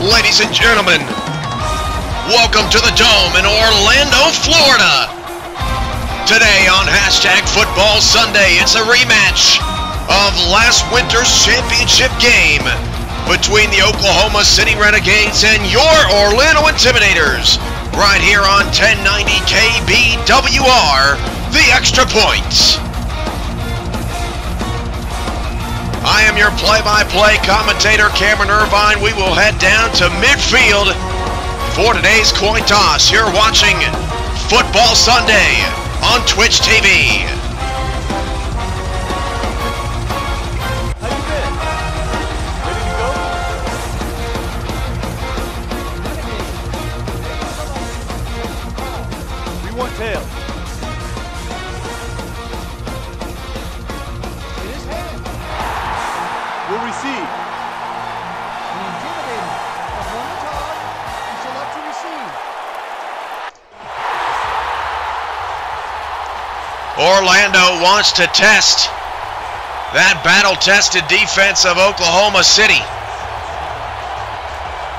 Ladies and gentlemen, welcome to the Dome in Orlando, Florida. Today on #Football Sunday, it's a rematch of last winter's championship game between the Oklahoma City Renegades and your Orlando Intimidators, right here on 1090 KBWR, the Extra Point. I am your play-by-play commentator, Cameron Irvine. We will head down to midfield for today's coin toss. You're watching Football Sunday on Twitch TV. How you been? Ready to go? We want tails. In his hand. Will receive. The Intimidator has won the toss and select to receive. Orlando wants to test that battle-tested defense of Oklahoma City.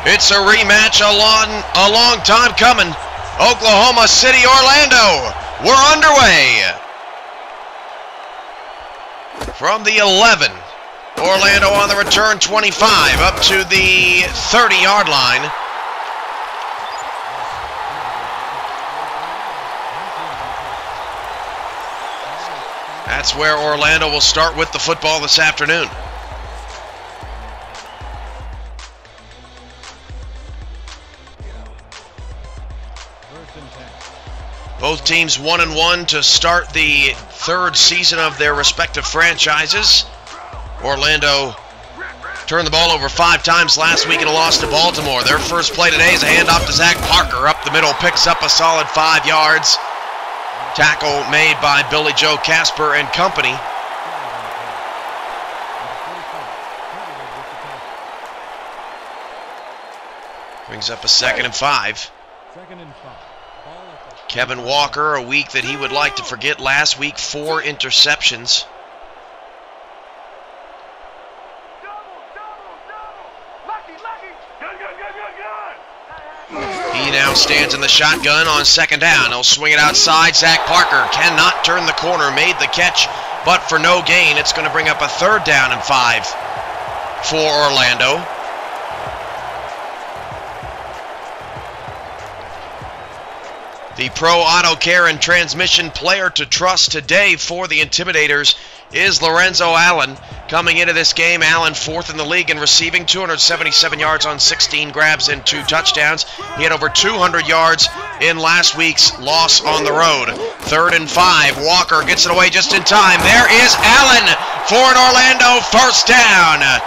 It's a rematch a long time coming. Oklahoma City, Orlando, we're underway. From the 11, Orlando on the return 25 up to the 30-yard line. That's where Orlando will start with the football this afternoon. Both teams 1-1 to start the third season of their respective franchises. Orlando turned the ball over 5 times last week in a loss to Baltimore. Their first play today is a handoff to Zach Parker up the middle, picks up a solid 5 yards. Tackle made by Billy Joe Casper and company. Brings up a 2nd and 5. Kevin Walker, a week that he would like to forget. Last week, 4 interceptions. He now stands in the shotgun on 2nd down. He'll swing it outside. Zach Parker cannot turn the corner. Made the catch, but for no gain. It's going to bring up a 3rd down and 5 for Orlando. The Pro Auto Care and Transmission player to trust today for the Intimidators is Lorenzo Allen. Coming into this game, Allen 4th in the league in receiving, 277 yards on 16 grabs and 2 touchdowns. He had over 200 yards in last week's loss on the road. 3rd and 5. Walker gets it away just in time. There is Allen for an Orlando 1st down.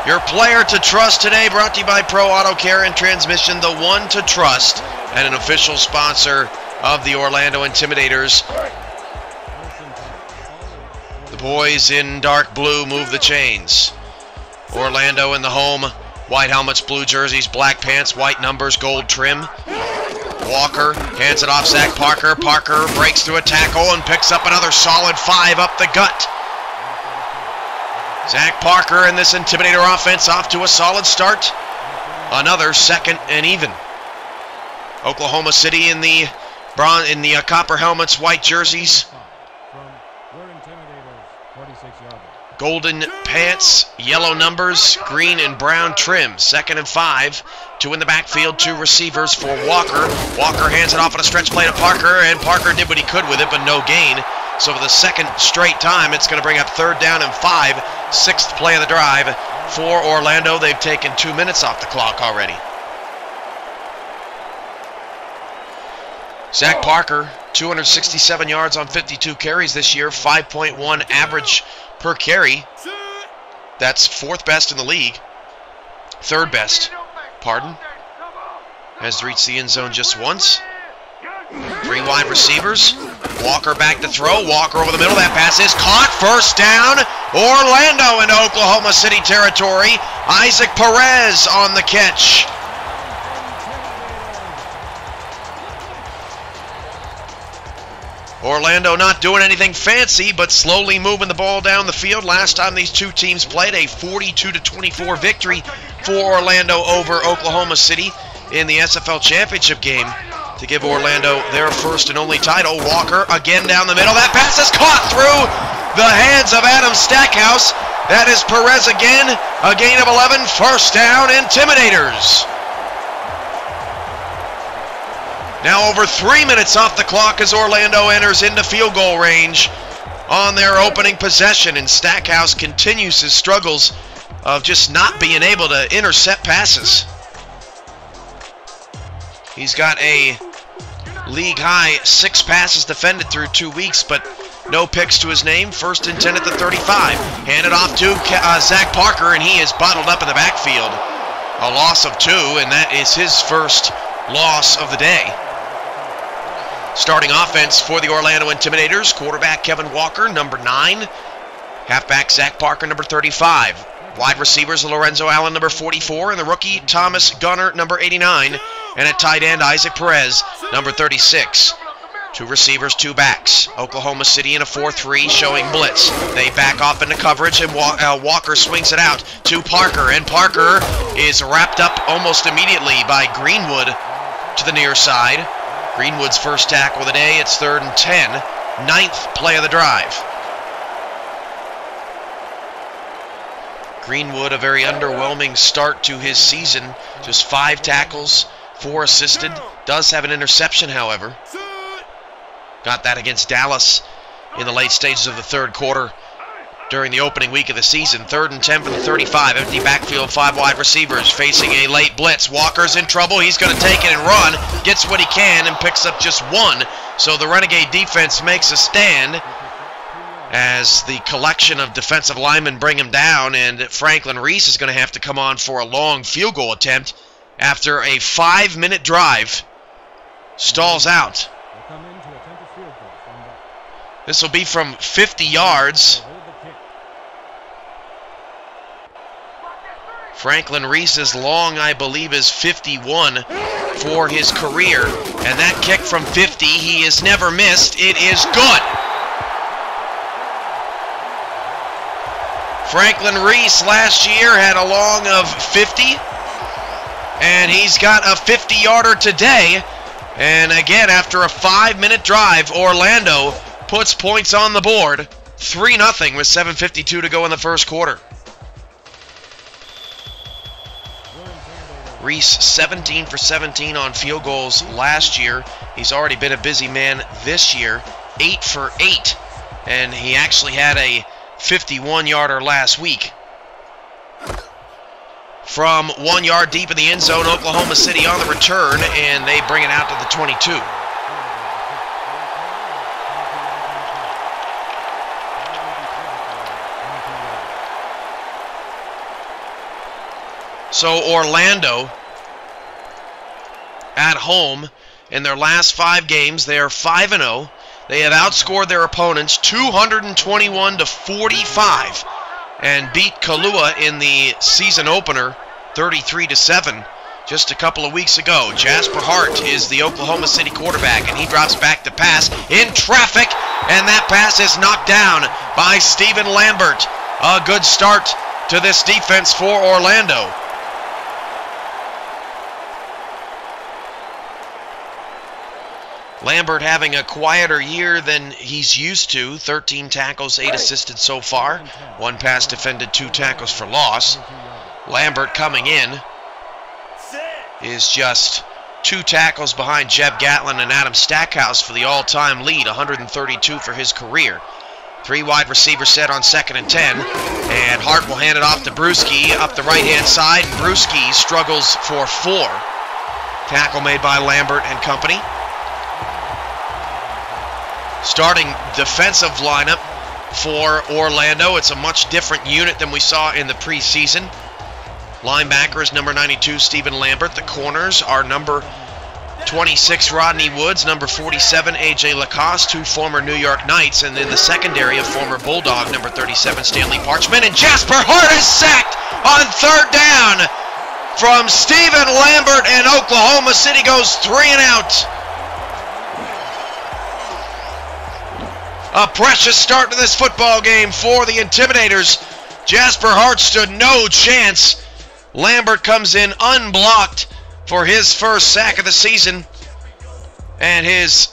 Your player to trust today, brought to you by Pro Auto Care and Transmission, the one to trust, and an official sponsor of the Orlando Intimidators. The boys in dark blue move the chains. Orlando in the home, white helmets, blue jerseys, black pants, white numbers, gold trim. Walker hands it off Zach Parker. Parker breaks through a tackle and picks up another solid 5 up the gut. Zach Parker and this Intimidator offense off to a solid start. Another 2nd and even. Oklahoma City in the copper helmets, white jerseys, golden pants, yellow numbers, green and brown trim. 2nd and 5. 2 in the backfield, 2 receivers for Walker. Walker hands it off on a stretch play to Parker, and Parker did what he could with it, but no gain. So for the 2nd straight time, it's going to bring up 3rd down and 5. 6th play of the drive for Orlando. They've taken 2 minutes off the clock already. Zach Parker, 267 yards on 52 carries this year, 5.1 average per carry. That's 4th best in the league. 3rd best, pardon. Has reached the end zone just once. 3 wide receivers. Walker back to throw. Walker over the middle. That pass is caught. 1st down. Orlando into Oklahoma City territory. Isaac Perez on the catch. Orlando not doing anything fancy, but slowly moving the ball down the field. Last time these two teams played, a 42-24 victory for Orlando over Oklahoma City in the SFL Championship game to give Orlando their first and only title. Walker again down the middle. That pass is caught through the hands of Adam Stackhouse. That is Perez again. A gain of 11. First down, Intimidators. Now over 3 minutes off the clock as Orlando enters into field goal range on their opening possession, and Stackhouse continues his struggles of just not being able to intercept passes. He's got a league-high 6 passes defended through 2 weeks, but no picks to his name. First and 10 at the 35. Handed off to Zach Parker, and he is bottled up in the backfield. A loss of 2, and that is his first loss of the day. Starting offense for the Orlando Intimidators, quarterback Kevin Walker, number 9. Halfback Zach Parker, number 35. Wide receivers Lorenzo Allen, number 44, and the rookie Thomas Gunner, number 89. And at tight end, Isaac Perez, number 36. 2 receivers, 2 backs. Oklahoma City in a 4-3 showing blitz. They back off into coverage, and Walker swings it out to Parker. And Parker is wrapped up almost immediately by Greenwood to the near side. Greenwood's first tackle of the day. It's 3rd and 10. 9th play of the drive. Greenwood, a very underwhelming start to his season. Just 5 tackles, 4 assisted. Does have an interception, however. Got that against Dallas in the late stages of the 3rd quarter during the opening week of the season. 3rd and 10 from the 35. Empty backfield, 5 wide receivers facing a late blitz. Walker's in trouble. He's going to take it and run. Gets what he can and picks up just 1. So the Renegade defense makes a stand as the collection of defensive linemen bring him down, and Franklin Reese is going to have to come on for a long field goal attempt after a 5-minute drive stalls out. This will be from 50 yards. Franklin Reese's long, I believe, is 51 for his career. And that kick from 50, he has never missed. It is good. Franklin Reese last year had a long of 50. And he's got a 50-yarder today. And again, after a 5-minute drive, Orlando puts points on the board. 3-0 with 7:52 to go in the first quarter. Reese 17 for 17 on field goals last year. He's already been a busy man this year. 8 for 8. And he actually had a 51-yarder last week. From 1 yard deep in the end zone, Oklahoma City on the return, and they bring it out to the 22. So Orlando at home in their last 5 games, they are 5-0. They have outscored their opponents 221-45 and beat Kahlua in the season opener 33-7 just a couple of weeks ago. Jasper Hart is the Oklahoma City quarterback, and he drops back to pass in traffic, and that pass is knocked down by Stephen Lambert. A good start to this defense for Orlando. Lambert having a quieter year than he's used to. 13 tackles, 8 assisted so far. 1 pass defended, 2 tackles for loss. Lambert coming in is just 2 tackles behind Jeb Gatlin and Adam Stackhouse for the all-time lead, 132 for his career. 3 wide receiver set on 2nd and 10, and Hart will hand it off to Brewski up the right-hand side. Brewski struggles for 4. Tackle made by Lambert and company. Starting defensive lineup for Orlando. It's a much different unit than we saw in the preseason. Linebacker is number 92, Stephen Lambert. The corners are number 26, Rodney Woods, number 47, A.J. Lacoste, 2 former New York Knights, and then the secondary of former Bulldog, number 37, Stanley Parchman. And Jasper Hart is sacked on 3rd down from Stephen Lambert, and Oklahoma City goes 3 and out. A precious start to this football game for the Intimidators. Jasper Hart stood no chance. Lambert comes in unblocked for his first sack of the season and his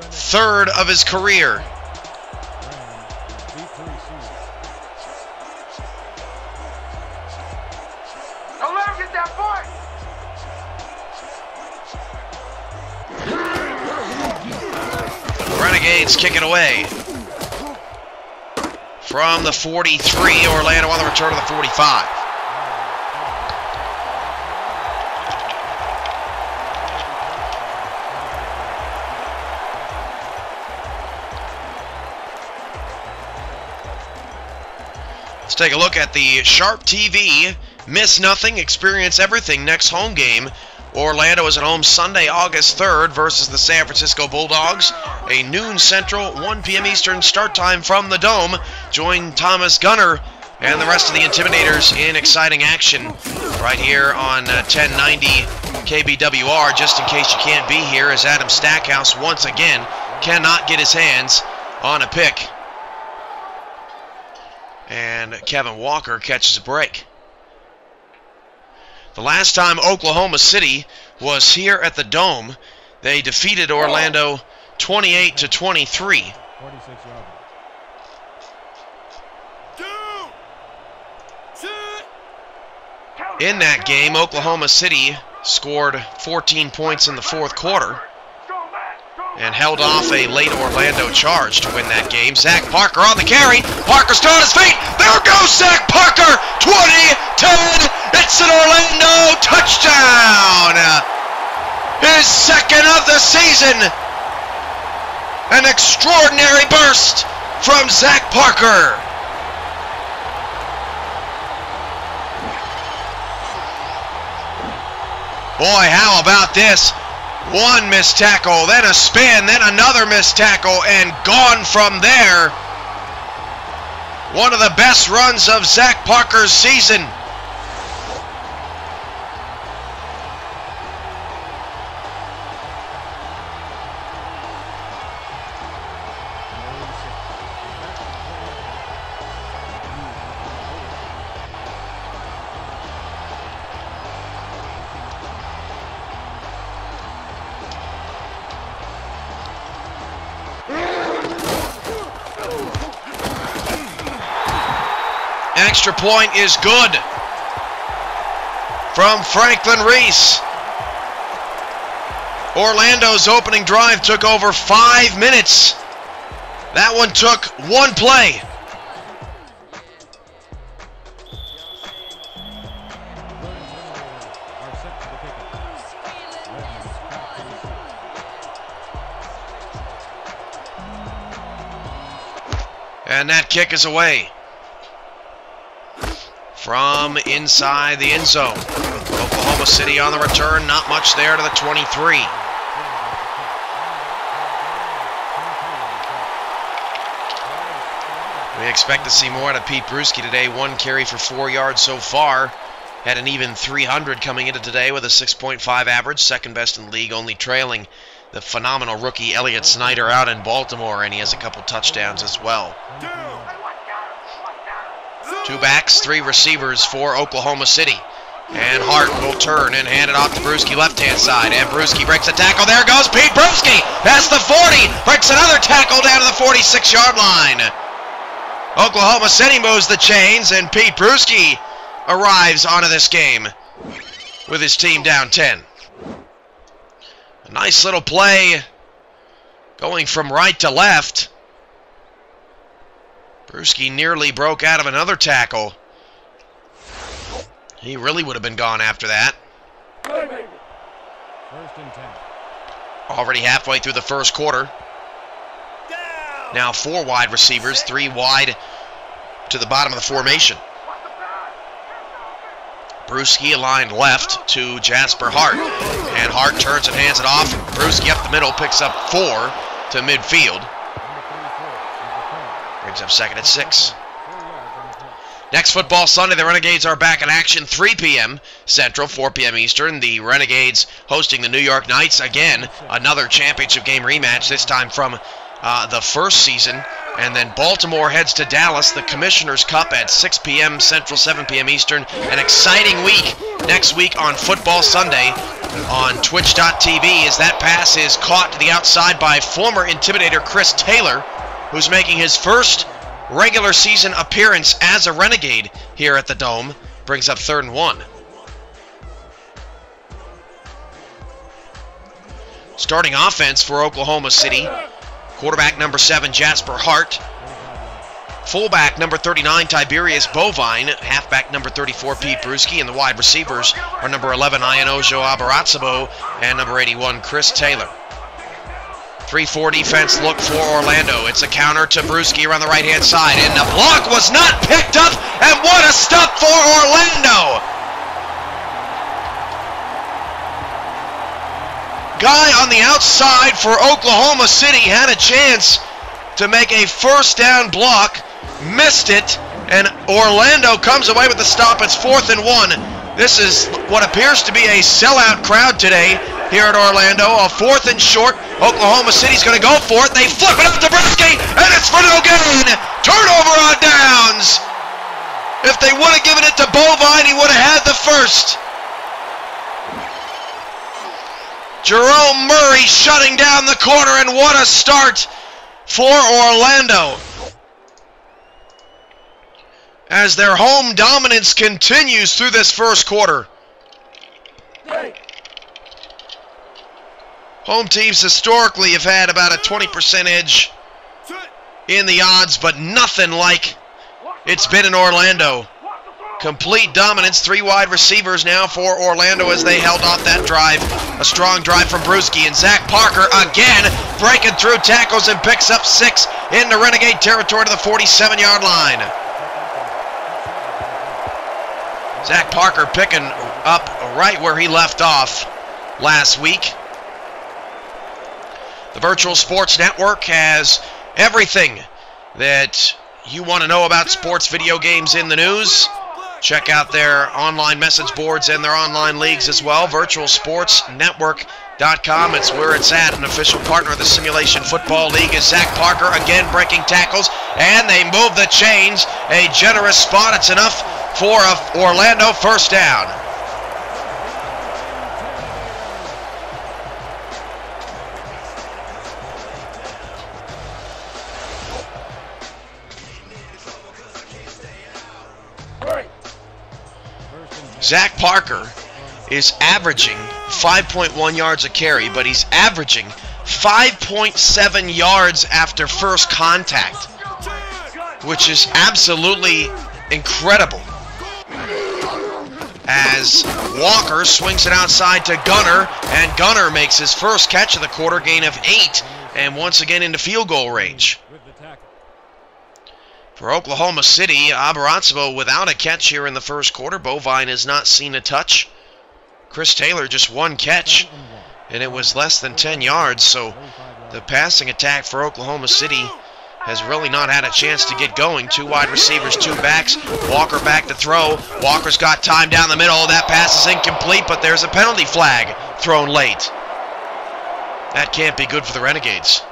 third of his career. Don't let him get that point. Renegades kick it away. From the 43, Orlando on the return to the 45. Let's take a look at the Sharp TV Miss Nothing, Experience Everything next home game. Orlando is at home Sunday, August 3rd versus the San Francisco Bulldogs. A noon Central, 1 p.m. Eastern start time from the Dome. Join Thomas Gunner and the rest of the Intimidators in exciting action right here on 1090 KBWR. Just in case you can't be here, as Adam Stackhouse once again cannot get his hands on a pick. And Kevin Walker catches a break. The last time Oklahoma City was here at the Dome, they defeated Orlando 28-23. In that game, Oklahoma City scored 14 points in the fourth quarter and held off a late Orlando charge to win that game. Zach Parker on the carry. Parker still on his feet. There goes Zach Parker. 20-10. It's an Orlando touchdown. His second of the season. An extraordinary burst from Zach Parker. Boy, how about this? One missed tackle, then a spin, then another missed tackle, and gone from there. One of the best runs of Zach Parker's season. Extra point is good from Franklin Reese. Orlando's opening drive took over 5 minutes. That one took one play. And that kick is away. From inside the end zone. Oklahoma City on the return, not much there to the 23. We expect to see more out of Pete Bruschi today. 1 carry for 4 yards so far. Had an even 300 coming into today with a 6.5 average, second best in the league, only trailing the phenomenal rookie Elliott Snyder out in Baltimore, and he has a couple touchdowns as well. 2 backs, 3 receivers for Oklahoma City. And Hart will turn and hand it off to Bruschi, left-hand side. And Bruschi breaks a tackle. There goes Pete Bruschi. Past the 40. Breaks another tackle down to the 46-yard line. Oklahoma City moves the chains, and Pete Bruschi arrives onto this game with his team down 10. A nice little play going from right to left. Bruschi nearly broke out of another tackle. He really would have been gone after that. First and 10. Already halfway through the first quarter. Now 4 wide receivers, 3 wide to the bottom of the formation. Bruschi aligned left to Jasper Hart. And Hart turns and hands it off. Bruschi up the middle, picks up 4 to midfield. Brings up second at 6. Next football Sunday, the Renegades are back in action, 3 p.m. Central, 4 p.m. Eastern. The Renegades hosting the New York Knights. Again, another championship game rematch, this time from the first season. And then Baltimore heads to Dallas, the Commissioner's Cup at 6 p.m. Central, 7 p.m. Eastern. An exciting week next week on Football Sunday on Twitch.tv as that pass is caught to the outside by former Intimidator Chris Taylor, who's making his first regular season appearance as a Renegade here at the Dome. Brings up 3rd and 1. Starting offense for Oklahoma City. Quarterback number 7, Jasper Hart. Fullback number 39, Tiberius Bovine. Halfback number 34, Pete Bruschi. And the wide receivers are number 11, Ianojo Abaratsabo, and number 81, Chris Taylor. 3-4 defense look for Orlando. It's a counter to Bruschi around the right-hand side. And the block was not picked up. And what a stop for Orlando! Guy on the outside for Oklahoma City had a chance to make a first down block, missed it, and Orlando comes away with the stop. It's 4th and 1. This is what appears to be a sellout crowd today here at Orlando. A 4th and short. Oklahoma City's going to go for it. They flip it up to Bruschi, and it's for no gain. Turnover on downs. If they would have given it to Bovine, he would have had the first. Jerome Murray shutting down the corner, and what a start for Orlando. As their home dominance continues through this first quarter. Home teams historically have had about a 20% edge in the odds, but nothing like it's been in Orlando. Complete dominance. 3 wide receivers now for Orlando as they held off that drive. A strong drive from Bruschi, and Zach Parker again breaking through tackles and picks up 6 into Renegade territory to the 47-yard line. Zach Parker picking up right where he left off last week. The Virtual Sports Network has everything that you want to know about sports video games in the news. Check out their online message boards and their online leagues as well. VirtualSportsNetwork.com. It's where it's at. An official partner of the Simulation Football League is Zach Parker again breaking tackles, and they move the chains. A generous spot. It's enough for a Orlando first down. Zach Parker is averaging 5.1 yards a carry, but he's averaging 5.7 yards after first contact, which is absolutely incredible. As Walker swings it outside to Gunner, and Gunner makes his first catch of the quarter, gain of 8, and once again into field goal range. For Oklahoma City, Abaratsabo without a catch here in the first quarter. Bovine has not seen a touch. Chris Taylor just 1 catch, and it was less than 10 yards, so the passing attack for Oklahoma City has really not had a chance to get going. 2 wide receivers, 2 backs. Walker back to throw. Walker's got time down the middle. That pass is incomplete, but there's a penalty flag thrown late. That can't be good for the Renegades.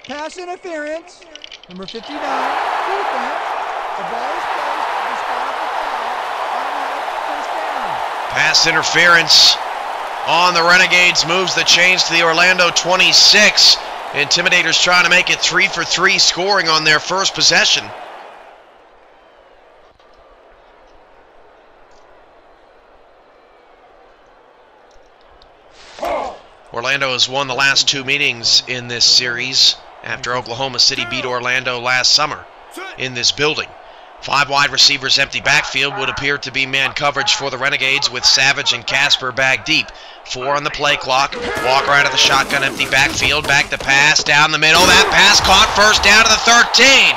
Pass interference. Number 59. Defense. The ball is placed at the spot of the foul. Automatic first down. Pass interference on the Renegades moves the chains to the Orlando 26. Intimidators trying to make it 3 for 3 scoring on their first possession. Orlando has won the last 2 meetings in this series after Oklahoma City beat Orlando last summer in this building. 5 wide receivers, empty backfield would appear to be man coverage for the Renegades with Savage and Casper back deep. 4 on the play clock. Walker out of the shotgun, empty backfield, back to pass, down the middle. That pass caught, first down to the 13.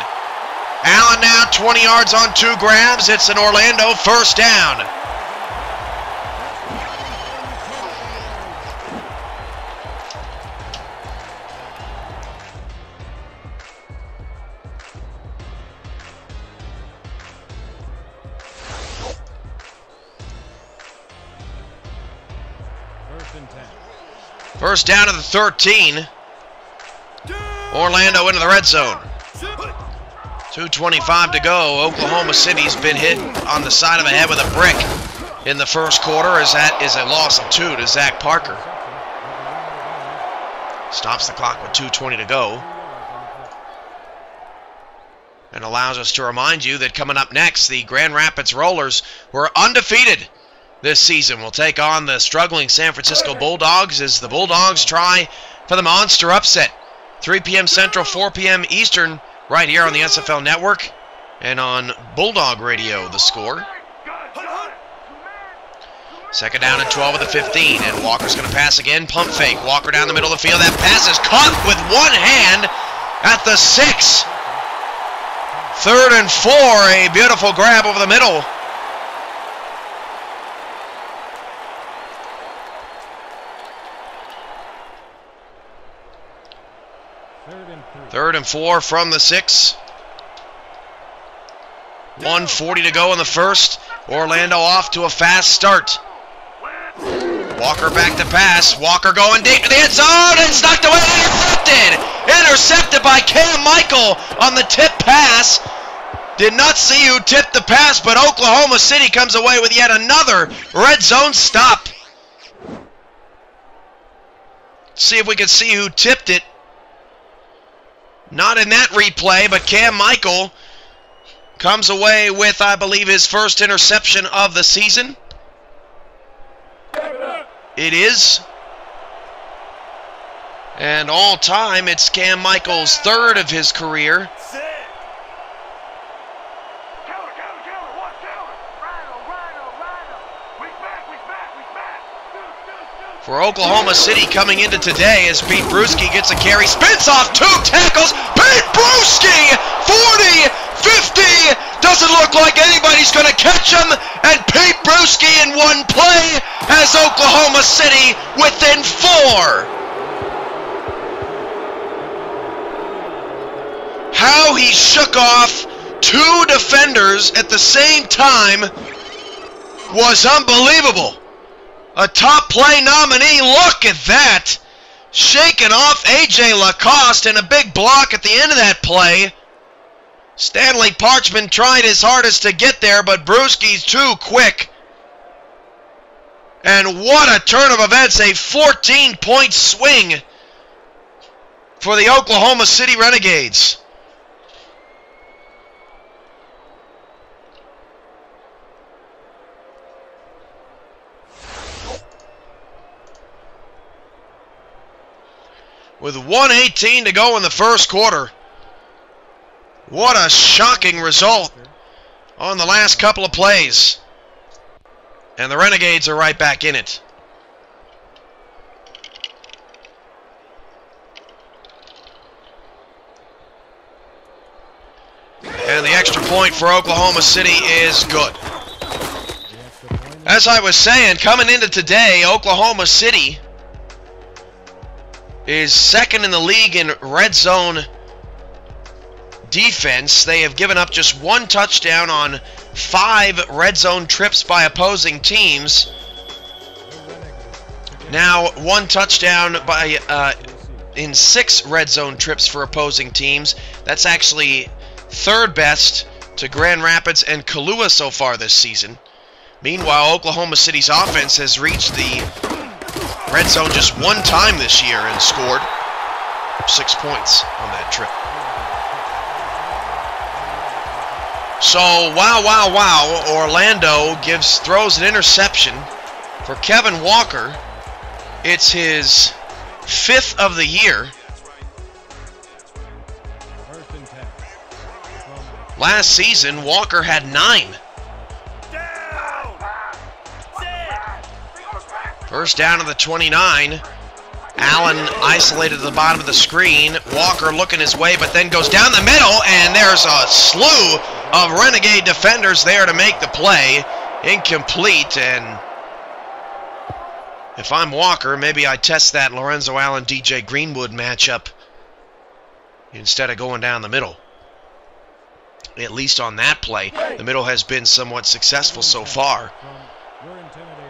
Allen now 20 yards on 2 grabs. It's an Orlando first down. First down to the 13. Orlando into the red zone. 2:25 to go. Oklahoma City's been hit on the side of the head with a brick in the first quarter, as that is a loss of 2 to Zach Parker. Stops the clock with 2:20 to go. And allows us to remind you that coming up next, the Grand Rapids Rollers were undefeated this season. Will take on the struggling San Francisco Bulldogs as the Bulldogs try for the monster upset. 3 p.m. Central, 4 p.m. Eastern, right here on the SFL Network and on Bulldog Radio, The Score. Second down and 12 at the 15, and Walker's going to pass again. Pump fake. Walker down the middle of the field. That pass is caught with one hand at the 6. 3rd and 4, a beautiful grab over the middle. Third and 4 from the 6. 1:40 to go in the first. Orlando off to a fast start. Walker back to pass. Walker going deep to the end zone and knocked away. Intercepted! Intercepted by Cam Michael on the tip pass. Did not see who tipped the pass, but Oklahoma City comes away with yet another red zone stop. See if we can see who tipped it. Not in that replay, but Cam Michael comes away with, I believe, his first interception of the season. It is. And all time, it's Cam Michael's 3rd of his career. For Oklahoma City coming into today as Pete Bruschi gets a carry, spins off 2 tackles. Pete Bruschi, 40, 50, doesn't look like anybody's going to catch him, and Pete Bruschi in one play has Oklahoma City within 4. How he shook off 2 defenders at the same time was unbelievable. A top play nominee, look at that. Shaking off A.J. Lacoste and a big block at the end of that play. Stanley Parchman tried his hardest to get there, but Bruschi's too quick. And what a turn of events, a 14-point swing for the Oklahoma City Renegades. With 1:18 to go in the first quarter. What a shocking result on the last couple of plays. And the Renegades are right back in it. And the extra point for Oklahoma City is good. As I was saying, coming into today, Oklahoma City is 2nd in the league in red zone defense. They have given up just 1 touchdown on 5 red zone trips by opposing teams. Now 1 touchdown by in 6 red zone trips for opposing teams. That's actually 3rd best to Grand Rapids and Kahlua so far this season. Meanwhile, Oklahoma City's offense has reached the red zone just 1 time this year and scored 6 points on that trip. So, wow, Orlando throws an interception for Kevin Walker. It's his 5th of the year. Last season, Walker had 9. First down to the 29. Allen isolated at the bottom of the screen. Walker looking his way, but then goes down the middle, and there's a slew of Renegade defenders there to make the play. Incomplete, and if I'm Walker, maybe I test that Lorenzo Allen-DJ Greenwood matchup instead of going down the middle. At least on that play, the middle has been somewhat successful so far.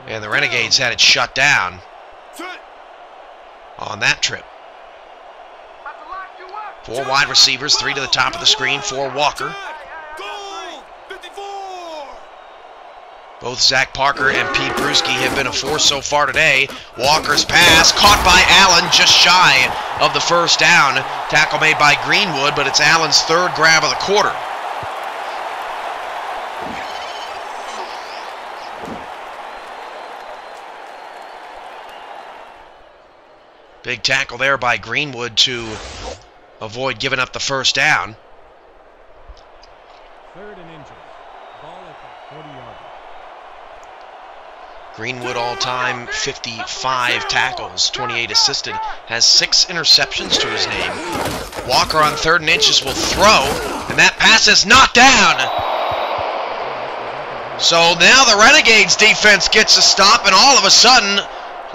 And the Renegades had it shut down. on that trip. 4 wide receivers, 3 to the top of the screen for Walker. Both Zach Parker and Pete Bruschi have been a force so far today. Walker's pass caught by Allen just shy of the first down. Tackle made by Greenwood, but it's Allen's 3rd grab of the quarter. Big tackle there by Greenwood to avoid giving up the first down. 3rd and inches. Ball at the 40-yard. Greenwood all-time 55 tackles, 28 assisted, has 6 interceptions to his name. Walker on 3rd and inches will throw, and that pass is knocked down. So now the Renegades defense gets a stop, and all of a sudden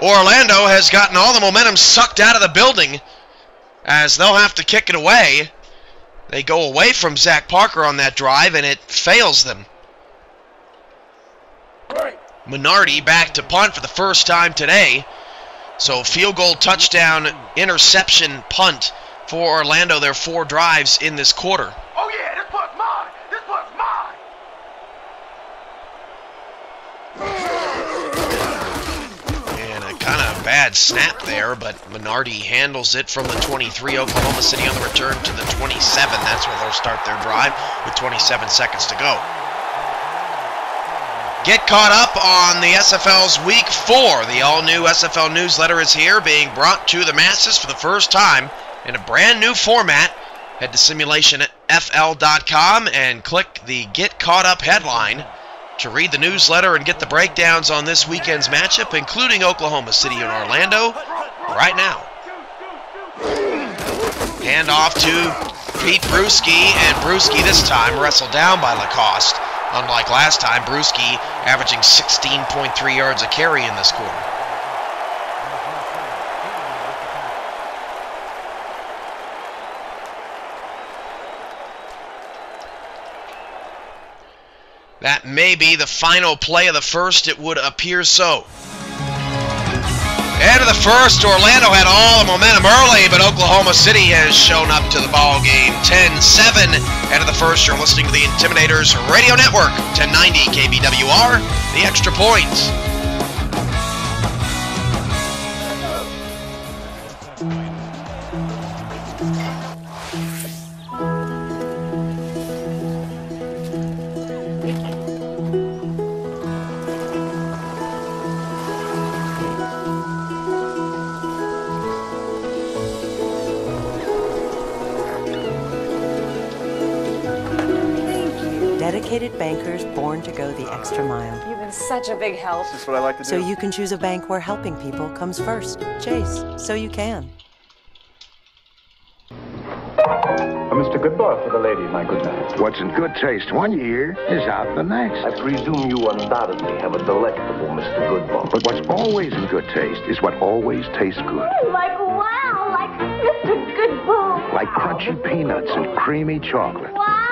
Orlando has gotten all the momentum sucked out of the building as they'll have to kick it away. They go away from Zach Parker on that drive, and it fails them. Minardi back to punt for the first time today. So field goal, touchdown, interception, punt for Orlando. Their 4 drives in this quarter. Oh yeah, this one's mine. This one's mine. And a kind of bad snap there, but Minardi handles it from the 23. Oklahoma City on the return to the 27. That's where they'll start their drive with 27 seconds to go. Get caught up on the SFL's Week 4. The all-new SFL newsletter is here, being brought to the masses for the first time in a brand new format. Head to simulationfl.com and click the Get Caught Up headline to read the newsletter and get the breakdowns on this weekend's matchup, including Oklahoma City and Orlando, right now. Hand off to Pete Bruschi, and Bruschi this time wrestled down by Lacoste. Unlike last time, Bruschi averaging 16.3 yards a carry in this quarter. That may be the final play of the first. It would appear so. End of the first, Orlando had all the momentum early, but Oklahoma City has shown up to the ball game. 10-7. End of the first, you're listening to the Intimidators Radio Network. 1090 KBWR, the Extra Point. Dedicated bankers born to go the extra mile. You've been such a big help. That's what I like to do. So you can choose a bank where helping people comes first. Chase, so you can. Mr. Goodbar for the ladies, my good man. What's in good taste one year is out the next. I presume you undoubtedly have a delectable Mr. Goodbar. But what's always in good taste is what always tastes good. Like wow, like Mr. Goodbar. Like crunchy peanuts and creamy chocolate. Wow.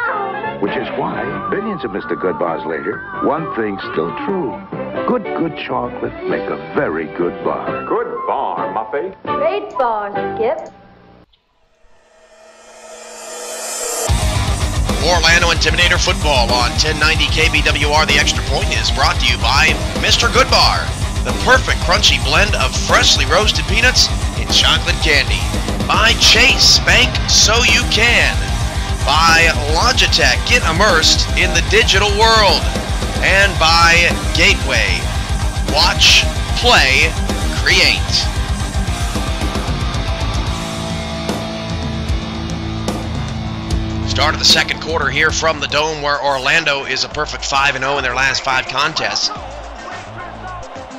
Which is why, billions of Mr. Goodbars later, one thing's still true. Good chocolate make a very good bar. Good bar, Muffy. Great bar, Skip. Orlando Intimidator football on 1090 KBWR. The Extra Point is brought to you by Mr. Goodbar, the perfect crunchy blend of freshly roasted peanuts and chocolate candy. By Chase Bank, so you can. By Logitech, get immersed in the digital world. And by Gateway, watch, play, create. Start of the second quarter here from the Dome, where Orlando is a perfect 5-0 in their last 5 contests.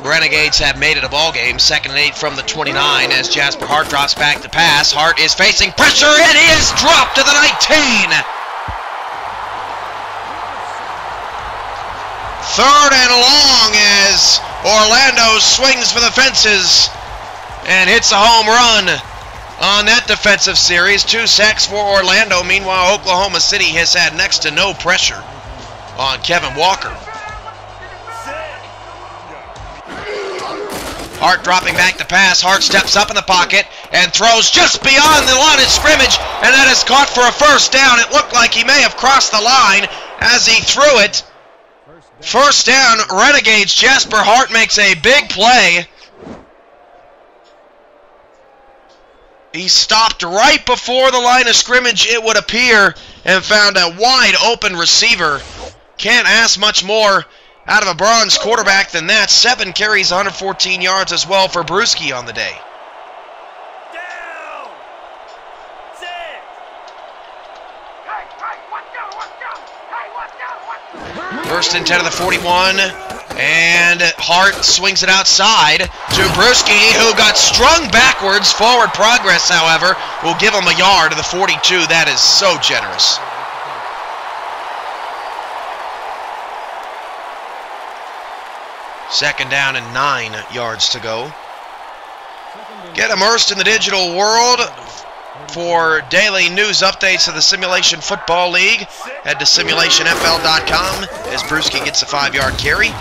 Renegades have made it a ball game. 2nd and 8 from the 29 as Jasper Hart drops back to pass. Hart is facing pressure, and he is dropped to the 19. 3rd and long as Orlando swings for the fences and hits a home run on that defensive series. 2 sacks for Orlando. Meanwhile, Oklahoma City has had next to no pressure on Kevin Walker. Hart dropping back to pass. Hart steps up in the pocket and throws just beyond the line of scrimmage, and that is caught for a first down. It looked like he may have crossed the line as he threw it. First down, Renegades. Jasper Hart makes a big play. He stopped right before the line of scrimmage, it would appear, and found a wide open receiver. Can't ask much more out of a bronze quarterback than that. 7 carries, 114 yards as well for Brewski on the day. Down! 6! Hey, watch out! First and 10 of the 41, and Hart swings it outside to Brewski, who got strung backwards. Forward progress, however, will give him a yard to the 42. That is so generous. Second down and 9 yards to go. Get immersed in the digital world for daily news updates of the Simulation Football League. Head to simulationfl.com as Brewski gets a 5-yard carry.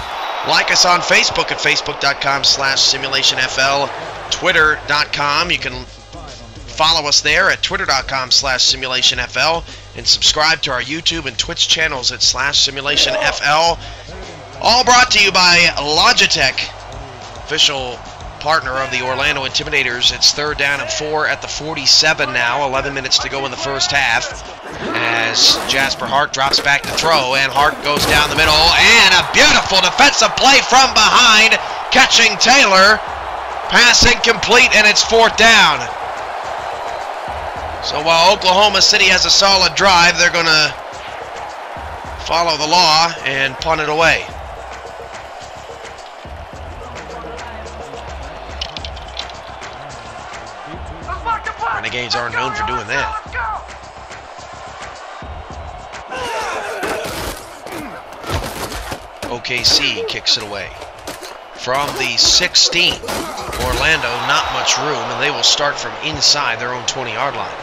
Like us on Facebook at facebook.com/simulationfl, twitter.com. You can follow us there at twitter.com/simulationfl, and subscribe to our YouTube and Twitch channels at /simulationfl. All brought to you by Logitech, official partner of the Orlando Intimidators. It's third down and 4 at the 47 now. 11 minutes to go in the first half as Jasper Hart drops back to throw, and Hart goes down the middle, and a beautiful defensive play from behind, catching Taylor. Pass incomplete, and it's fourth down. So while Oklahoma City has a solid drive, they're going to follow the law and punt it away. Renegades aren't known for doing that. OKC kicks it away. From the 16, Orlando, not much room, and they will start from inside their own 20-yard line.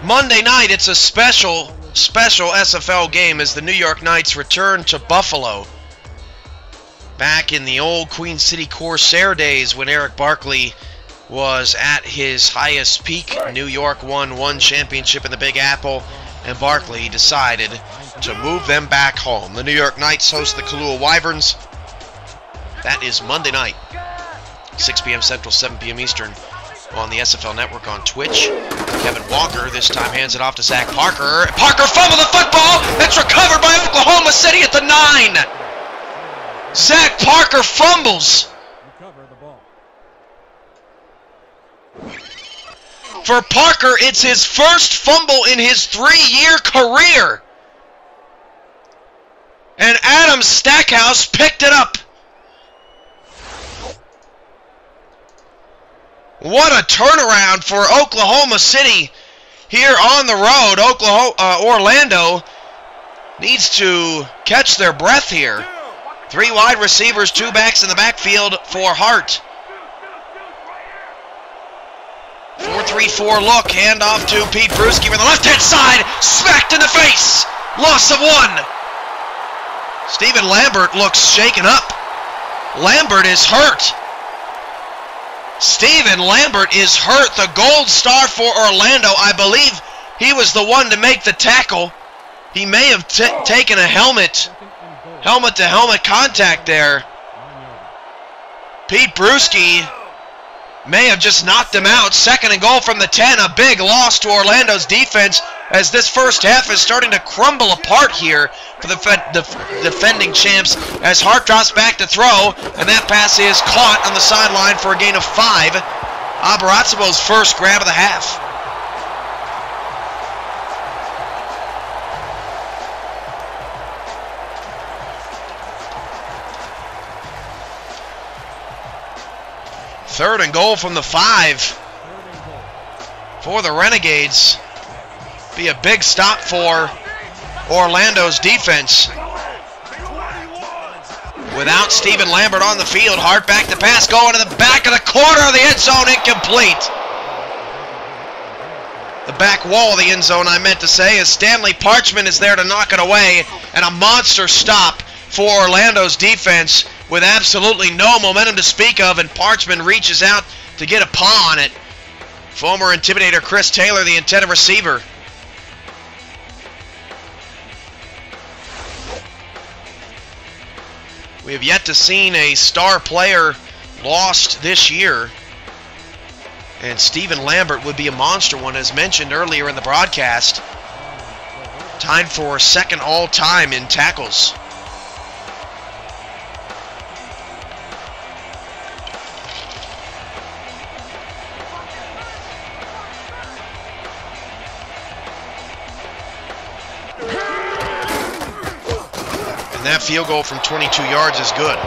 Monday night, it's a special SFL game as the New York Knights return to Buffalo. Back in the old Queen City Corsair days when Eric Barkley was at his highest peak. New York won one championship in the Big Apple, and Barkley decided to move them back home. The New York Knights host the Kahlua Wyverns. That is Monday night, 6 p.m. Central, 7 p.m. Eastern, on the SFL Network on Twitch. Kevin Walker this time hands it off to Zach Parker. Parker fumbled the football. It's recovered by Oklahoma City at the 9. Zach Parker fumbles. For Parker, it's his first fumble in his 3-year career. And Adam Stackhouse picked it up. What a turnaround for Oklahoma City here on the road. Orlando needs to catch their breath here. 3 wide receivers, 2 backs in the backfield for Hart. 4-3-4 look, handoff to Pete Brewski from the left-hand side, smacked in the face, loss of 1. Stephen Lambert looks shaken up. Lambert is hurt. Stephen Lambert is hurt, the gold star for Orlando. I believe he was the one to make the tackle. He may have taken a helmet-to-helmet contact there. Pete Brewski may have just knocked him out. Second and goal from the 10. A big loss to Orlando's defense as this first half is starting to crumble apart here for the defending champs as Hart drops back to throw, and that pass is caught on the sideline for a gain of 5. Abarazzo's first grab of the half. Third and goal from the 5 for the Renegades. Be a big stop for Orlando's defense. Without Stephen Lambert on the field, Hart back to pass, going to the back of the corner of the end zone, incomplete. The back wall of the end zone, I meant to say, as Stanley Parchment is there to knock it away, and a monster stop for Orlando's defense with absolutely no momentum to speak of, and Parchman reaches out to get a paw on it. Former Intimidator Chris Taylor, the intended receiver. We have yet to see a star player lost this year, and Stephen Lambert would be a monster one, as mentioned earlier in the broadcast. Tied for second all-time in tackles. And that field goal from 22 yards is good.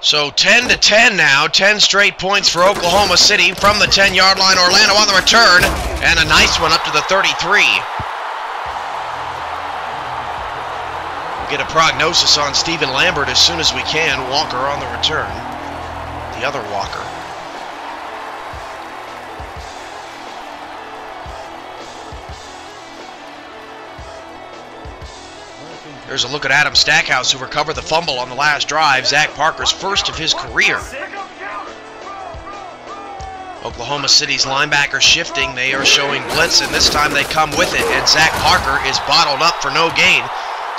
So 10-10 now, 10 straight points for Oklahoma City from the 10-yard line. Orlando on the return, and a nice one up to the 33. We'll get a prognosis on Stephen Lambert as soon as we can. Walker on the return, the other Walker. There's a look at Adam Stackhouse, who recovered the fumble on the last drive. Zach Parker's first of his career. Oklahoma City's linebackers shifting. They are showing blitz, and this time they come with it. And Zach Parker is bottled up for no gain.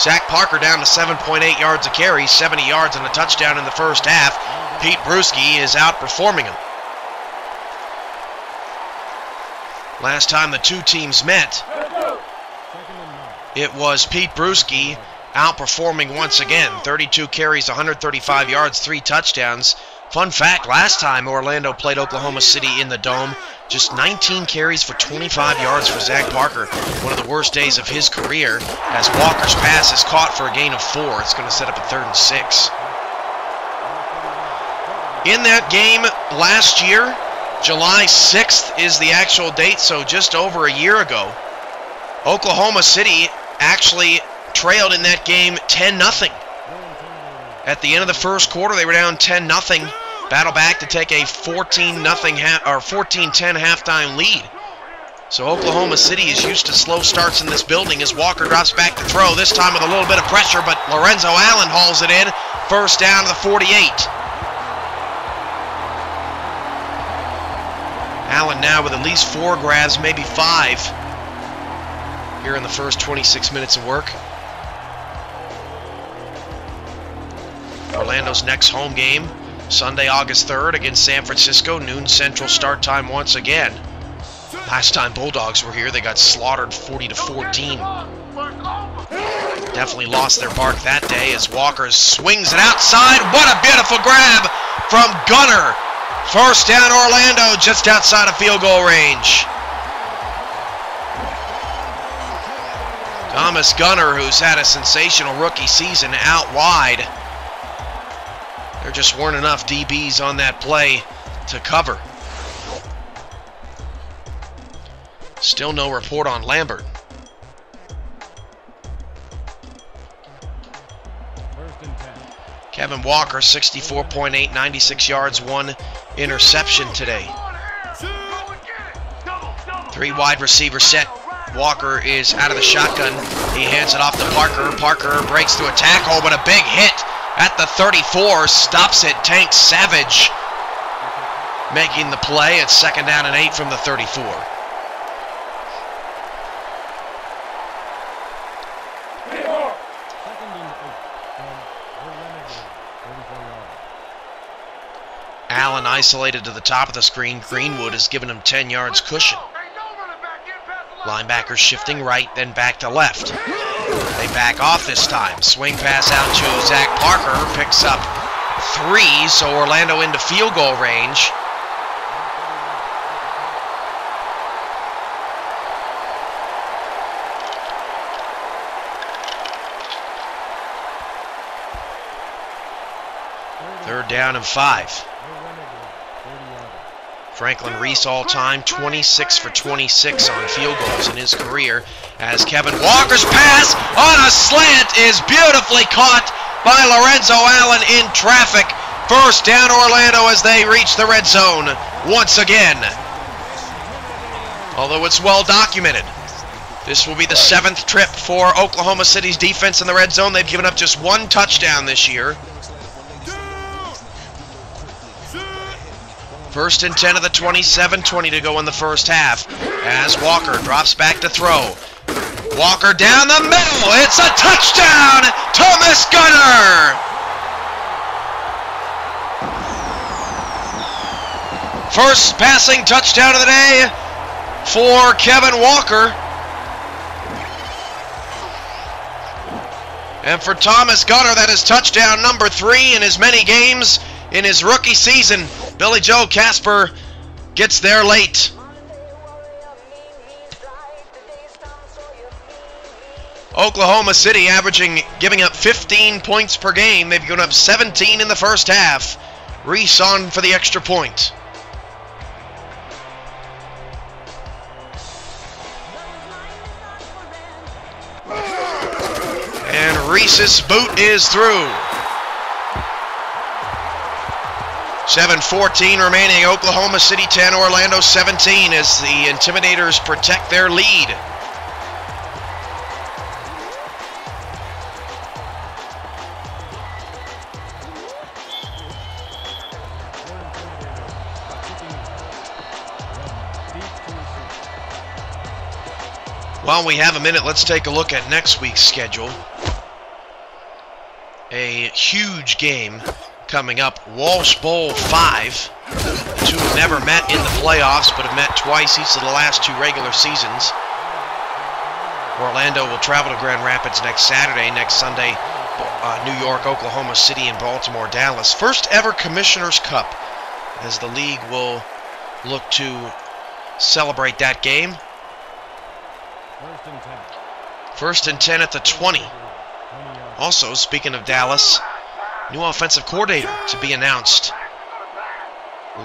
Zach Parker down to 7.8 yards a carry, 70 yards and a touchdown in the first half. Pete Bruschi is outperforming him. Last time the two teams met, it was Pete Bruschi outperforming once again. 32 carries, 135 yards, 3 touchdowns. Fun fact, last time Orlando played Oklahoma City in the Dome, just 19 carries for 25 yards for Zach Parker. One of the worst days of his career, as Walker's pass is caught for a gain of 4. It's going to set up a 3rd and 6. In that game last year, July 6th is the actual date, so just over a year ago, Oklahoma City actually trailed in that game 10-0. At the end of the first quarter, they were down 10-0. Battle back to take a 14-10 halftime lead. So Oklahoma City is used to slow starts in this building as Walker drops back to throw, this time with a little bit of pressure, but Lorenzo Allen hauls it in. First down to the 48. Allen now with at least 4 grabs, maybe 5, here in the first 26 minutes of work. Orlando's next home game, Sunday, August 3rd against San Francisco, noon Central start time once again. Last time Bulldogs were here, they got slaughtered 40-14. Definitely lost their bark that day as Walker swings it outside. What a beautiful grab from Gunner. First down Orlando, just outside of field goal range. Thomas Gunner, who's had a sensational rookie season, out wide. There just weren't enough DBs on that play to cover. Still no report on Lambert. Kevin Walker, 64.8, 96 yards, 1 interception today. 3 wide receiver set. Walker is out of the shotgun. He hands it off to Parker. Parker breaks through a tackle, but a big hit at the 34. Stops it. Tank Savage making the play. It's 2nd down and 8 from the 34. Allen isolated to the top of the screen. Greenwood has given him 10 yards cushion. Linebackers shifting right, then back to left. They back off this time. Swing pass out to Zach Parker. Picks up 3, so Orlando into field goal range. 3rd down and 5. Franklin Reese all-time 26 for 26 on field goals in his career, as Kevin Walker's pass on a slant is beautifully caught by Lorenzo Allen in traffic. 1st down Orlando as they reach the red zone once again. Although it's well documented, this will be the 7th trip for Oklahoma City's defense in the red zone. They've given up just 1 touchdown this year. 1st and 10 of the 27, 20 to go in the first half, as Walker drops back to throw. Walker down the middle. It's a touchdown, Thomas Gunner. First passing touchdown of the day for Kevin Walker. And for Thomas Gunner, that is touchdown number 3 in as many games in his rookie season. Billy Joe Casper gets there late. Oklahoma City giving up 15 points per game. They've given up 17 in the first half. Reese on for the extra point. And Reese's boot is through. 7:14 remaining. Oklahoma City 10, Orlando 17 as the Intimidators protect their lead. While we have a minute, let's take a look at next week's schedule. A huge game coming up, Walsh Bowl 5. The two have never met in the playoffs, but have met twice each of the last 2 regular seasons. Orlando will travel to Grand Rapids next Saturday. Next Sunday, New York, Oklahoma City, and Baltimore, Dallas. First ever Commissioner's Cup, as the league will look to celebrate that game. 1st and 10 at the 20. Also, speaking of Dallas, new offensive coordinator to be announced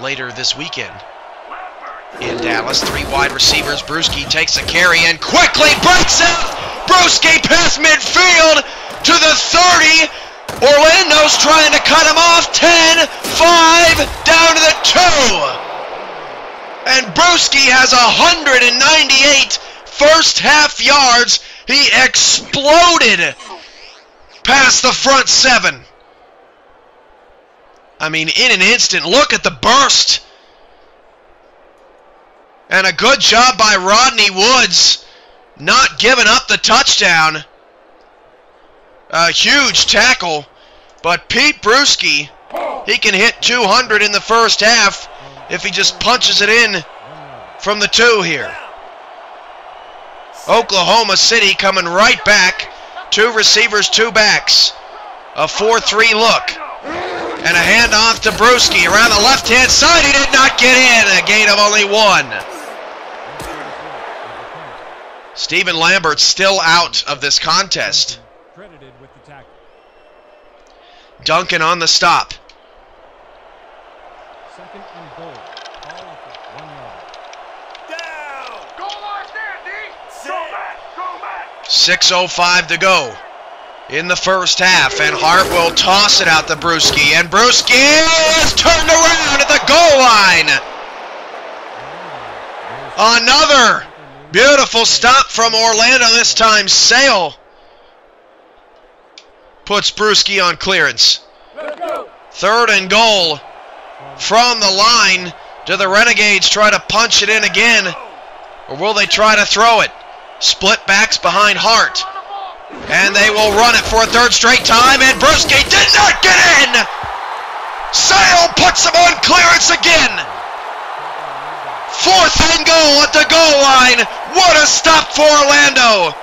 later this weekend in Dallas. 3 wide receivers. Brewski takes a carry and quickly breaks out. Brewski past midfield to the 30. Orlando's trying to cut him off. 10, 5, down to the 2. And Brewski has 198 first half yards. He exploded past the front 7. I mean, in an instant, look at the burst. And a good job by Rodney Woods, not giving up the touchdown. A huge tackle, but Pete Brewski, he can hit 200 in the first half if he just punches it in from the 2 here. Oklahoma City coming right back. 2 receivers, 2 backs. A 4-3 look. And a handoff to Brewski around the left-hand side. He did not get in. A gain of only 1. Stephen Lambert still out of this contest. Duncan on the stop. 2nd and goal. Ball at the 1 yard. Down. Go line there, D. Go back. Go back. 6:05 to go in the first half, and Hart will toss it out to Brewski, and Brewski is turned around at the goal line. Another beautiful stop from Orlando, this time Sale puts Brewski on clearance. 3rd and goal from the line. Do the Renegades try to punch it in again, or will they try to throw it? Split backs behind Hart, and they will run it for a 3rd straight time, and Brewski did not get in. Sale puts him on clearance again. 4th and goal at the goal line. What a stop for Orlando.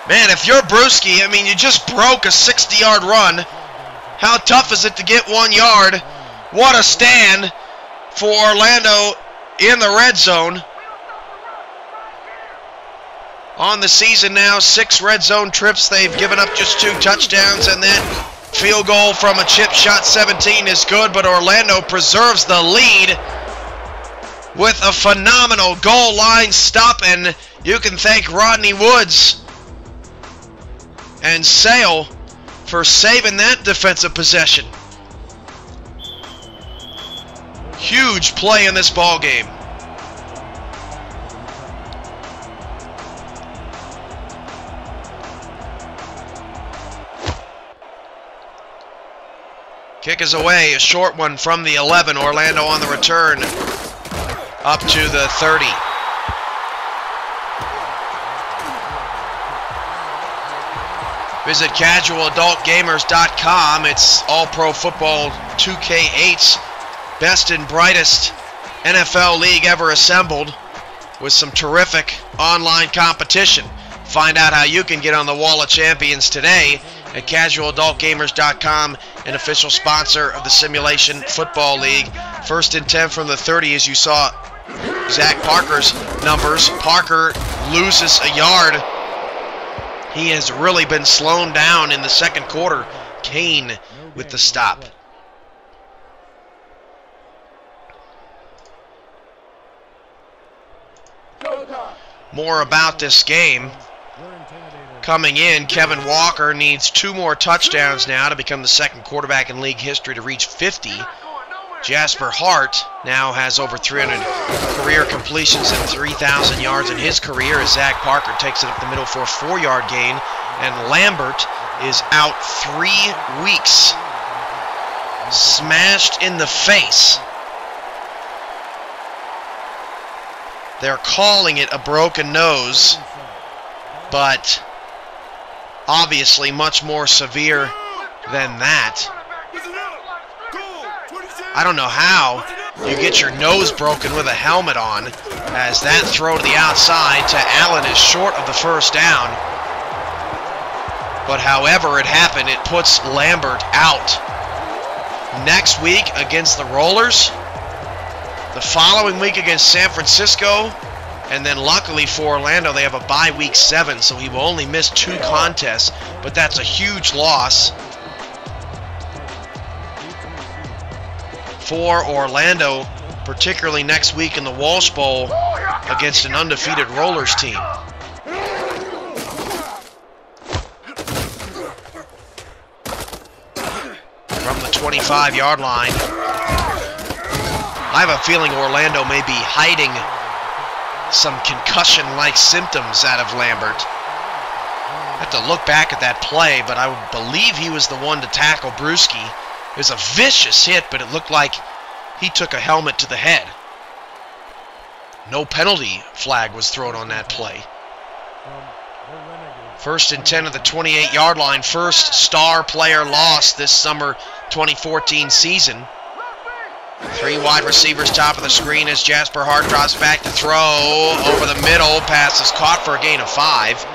Man, if you're Brewski, I mean, you just broke a 60-yard run. How tough is it to get 1 yard? What a stand for Orlando in the red zone. On the season now, 6 red zone trips. They've given up just 2 touchdowns, and that Field goal from a chip shot 17 is good, but Orlando preserves the lead with a phenomenal goal line stop, and you can thank Rodney Woods and Sale for saving that defensive possession. Huge play in this ball game. Kick is away, a short one from the 11. Orlando on the return up to the 30. Visit casualadultgamers.com. It's All Pro Football 2K8's best and brightest NFL league ever assembled, with some terrific online competition. Find out how you can get on the Wall of Champions today at casualadultgamers.com, an official sponsor of the Simulation Football League. 1st and 10 from the 30, as you saw Zach Parker's numbers. Parker loses a yard. He has really been slowed down in the second quarter. Kane with the stop. More about this game. Coming in, Kevin Walker needs 2 more touchdowns now to become the second quarterback in league history to reach 50. Jasper Hart now has over 300 career completions and 3,000 yards in his career, as Zach Parker takes it up the middle for a 4-yard gain. And Lambert is out 3 weeks. Smashed in the face. They're calling it a broken nose, but obviously much more severe than that. I don't know how you get your nose broken with a helmet on, as that throw to the outside to Allen is short of the first down. But however it happened, it puts Lambert out. Next week against the Rollers, the following week against San Francisco, and then luckily for Orlando, they have a bye week 7, so he will only miss 2 contests, but that's a huge loss for Orlando, particularly next week in the Walsh Bowl against an undefeated Rollers team. From the 25-yard line, I have a feeling Orlando may be hiding some concussion-like symptoms out of Lambert. I have to look back at that play, but I would believe he was the one to tackle Brewski. It was a vicious hit, but it looked like he took a helmet to the head. No penalty flag was thrown on that play. 1st and 10 at the 28-yard line. First star player lost this summer 2014 season. 3 wide receivers top of the screen as Jasper Hart drops back to throw. Over the middle, pass is caught for a gain of 5.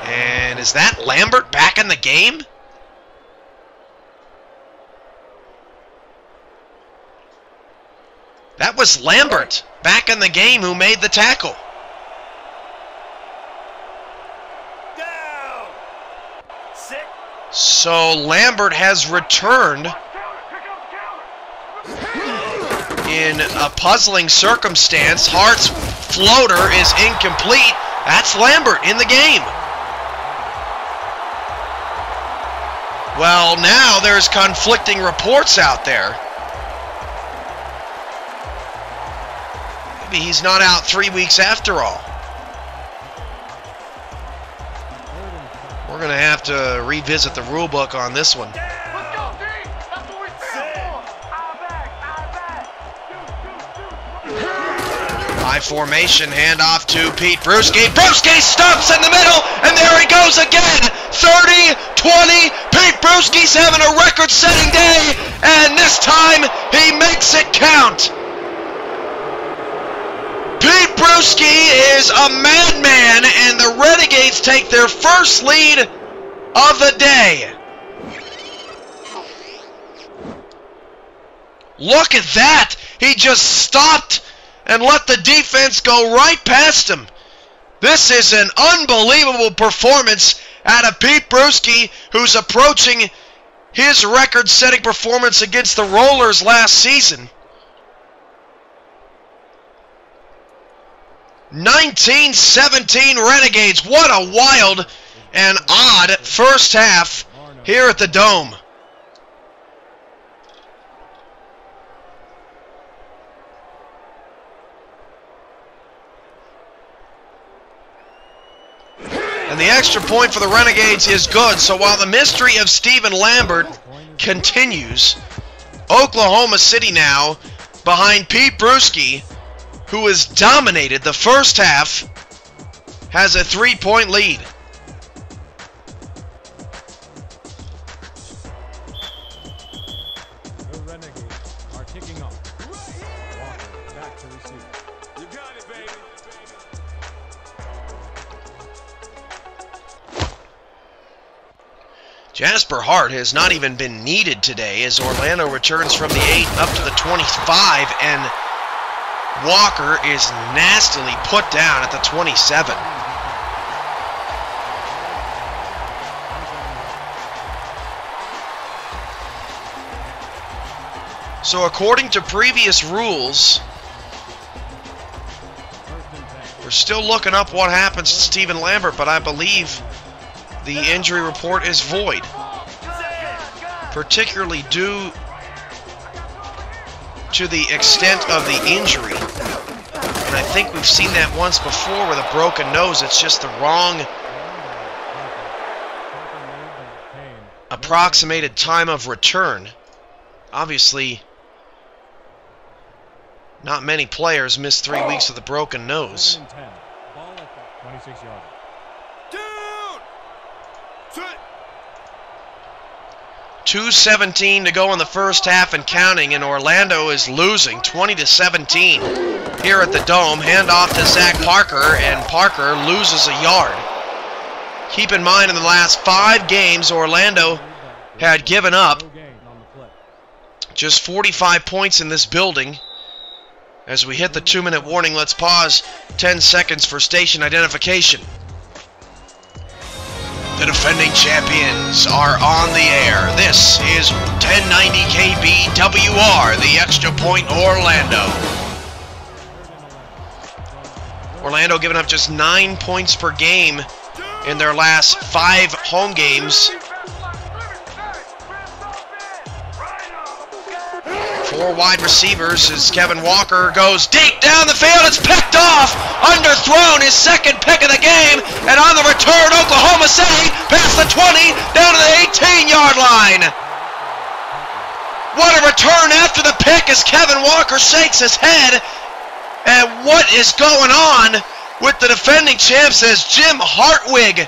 And is that Lambert back in the game? That was Lambert back in the game who made the tackle. Down. 6. So Lambert has returned in a puzzling circumstance. Hart's floater is incomplete. That's Lambert in the game. Well, now there's conflicting reports out there. Maybe he's not out 3 weeks after all. We're going to have to revisit the rule book on this one. High formation, handoff to Pete Brewski. Brewski stops in the middle, and there he goes again. 30, 20. Pete Brewski's having a record-setting day, and this time he makes it count. Pete Brewski is a madman, and the Renegades take their first lead of the day. Look at that. He just stopped and let the defense go right past him. This is an unbelievable performance, out of Pete Bruschi, who's approaching his record-setting performance against the Rollers last season. 19-17 Renegades. What a wild and odd first half here at the Dome. And the extra point for the Renegades is good. So while the mystery of Stephen Lambert continues, Oklahoma City now behind Pete Bruschi, who has dominated the first half, has a 3-point lead. The Renegades are kicking off. Walker back to receive. You got it, baby. Jasper Hart has not even been needed today as Orlando returns from the 8 up to the 25, and Walker is nastily put down at the 27. So according to previous rules, we're still looking up what happens to Stephen Lambert, but I believe the injury report is void, particularly due to the extent of the injury. And I think we've seen that once before with a broken nose. It's just the wrong approximated time of return. Obviously, not many players miss 3 weeks with a broken nose. 26 yards. 2:17 to go in the first half and counting, and Orlando is losing 20-17 here at the Dome. Handoff to Zach Parker, and Parker loses a yard. Keep in mind, in the last 5 games, Orlando had given up just 45 points in this building. As we hit the 2-minute warning, let's pause 10 seconds for station identification. The defending champions are on the air. This is 1090 KBWR, the Extra Point Orlando. Orlando giving up just 9 points per game in their last 5 home games. 4 wide receivers as Kevin Walker goes deep down the field. It's picked off, underthrown, his second pick of the game, and on the return, Oklahoma City past the 20, down to the 18-yard line. What a return after the pick as Kevin Walker shakes his head. And what is going on with the defending champs as Jim Hartwig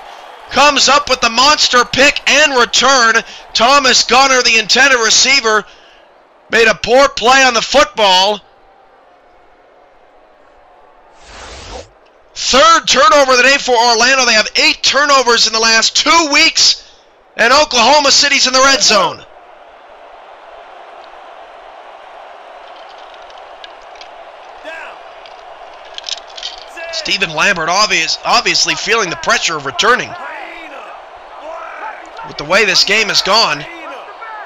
comes up with the monster pick and return. Thomas Gunner, the intended receiver, made a poor play on the football. Third turnover of the day for Orlando. They have 8 turnovers in the last 2 weeks, and Oklahoma City's in the red zone. Stephen Lambert obviously feeling the pressure of returning. With the way this game has gone,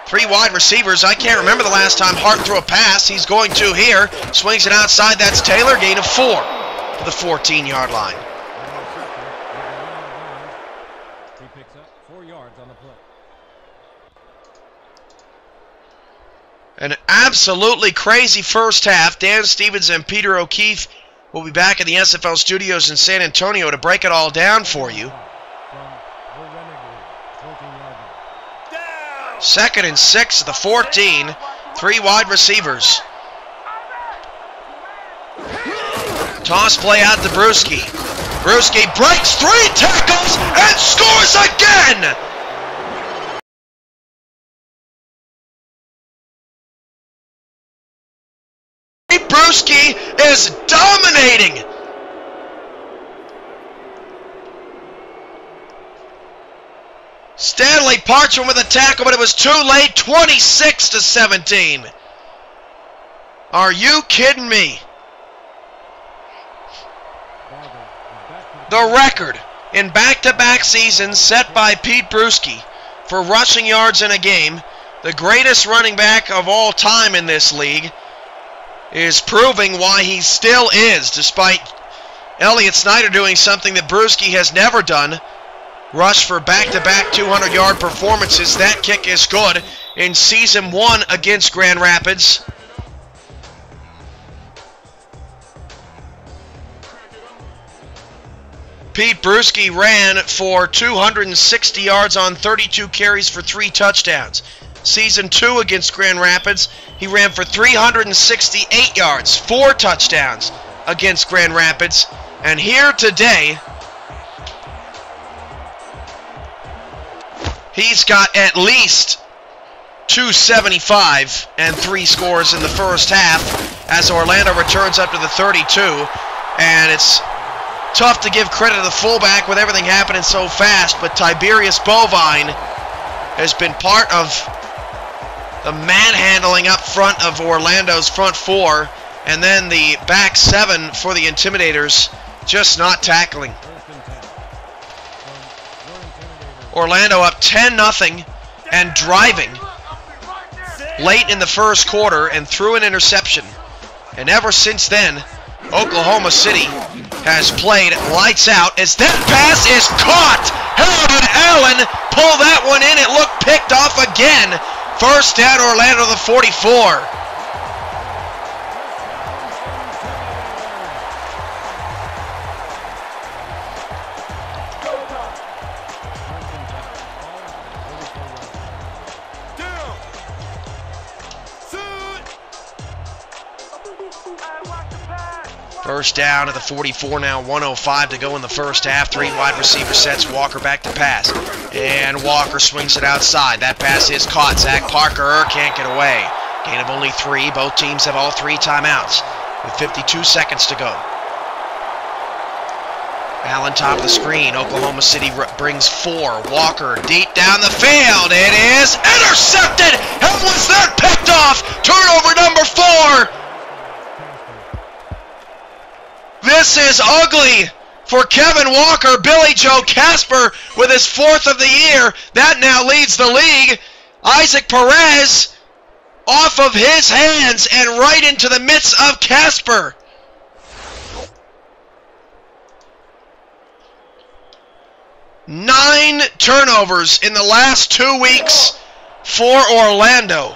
3 wide receivers. I can't remember the last time Hart threw a pass. He's going to here. Swings it outside. That's Taylor. Gain of 4 to the 14-yard line. He picks up 4 yards on the play. An absolutely crazy first half. Dan Stevens and Peter O'Keefe will be back in the SFL studios in San Antonio to break it all down for you. Second and 6 to the 14. 3 wide receivers. Toss play out to Bruschi. Bruschi breaks 3 tackles and scores again! Bruschi is dominating. Stanley Parchman with a tackle, but it was too late. 26-17. Are you kidding me? The record in back-to-back seasons set by Pete Bruschi for rushing yards in a game, the greatest running back of all time in this league, is proving why he still is, despite Elliott Snyder doing something that Bruschi has never done, rush for back-to-back 200-yard performances. That kick is good in Season 1 against Grand Rapids. Pete Bruschi ran for 260 yards on 32 carries for 3 touchdowns. Season 2 against Grand Rapids, he ran for 368 yards, 4 touchdowns against Grand Rapids. And here today, he's got at least 275 and 3 scores in the first half as Orlando returns up to the 32. And it's tough to give credit to the fullback with everything happening so fast, but Tiberius Bovine has been part of the manhandling up front of Orlando's front 4, and then the back 7 for the Intimidators just not tackling. Orlando up 10-0 and driving late in the first quarter and threw an interception. And ever since then, Oklahoma City has played lights out as that pass is caught. How did Allen pull that one in? It looked picked off again. First down, Orlando to the 44. First down at the 44 now, 1:05 to go in the first half. 3 wide receiver sets, Walker back to pass. And Walker swings it outside. That pass is caught. Zach Parker can't get away. Gain of only 3. Both teams have all 3 timeouts with 52 seconds to go. Allen top of the screen. Oklahoma City brings 4. Walker deep down the field. It is intercepted. How was that picked off? Turnover number 4. This is ugly for Kevin Walker. Billy Joe Casper with his 4th of the year. That now leads the league. Isaac Perez off of his hands and right into the midst of Casper. Nine turnovers in the last 2 weeks for Orlando.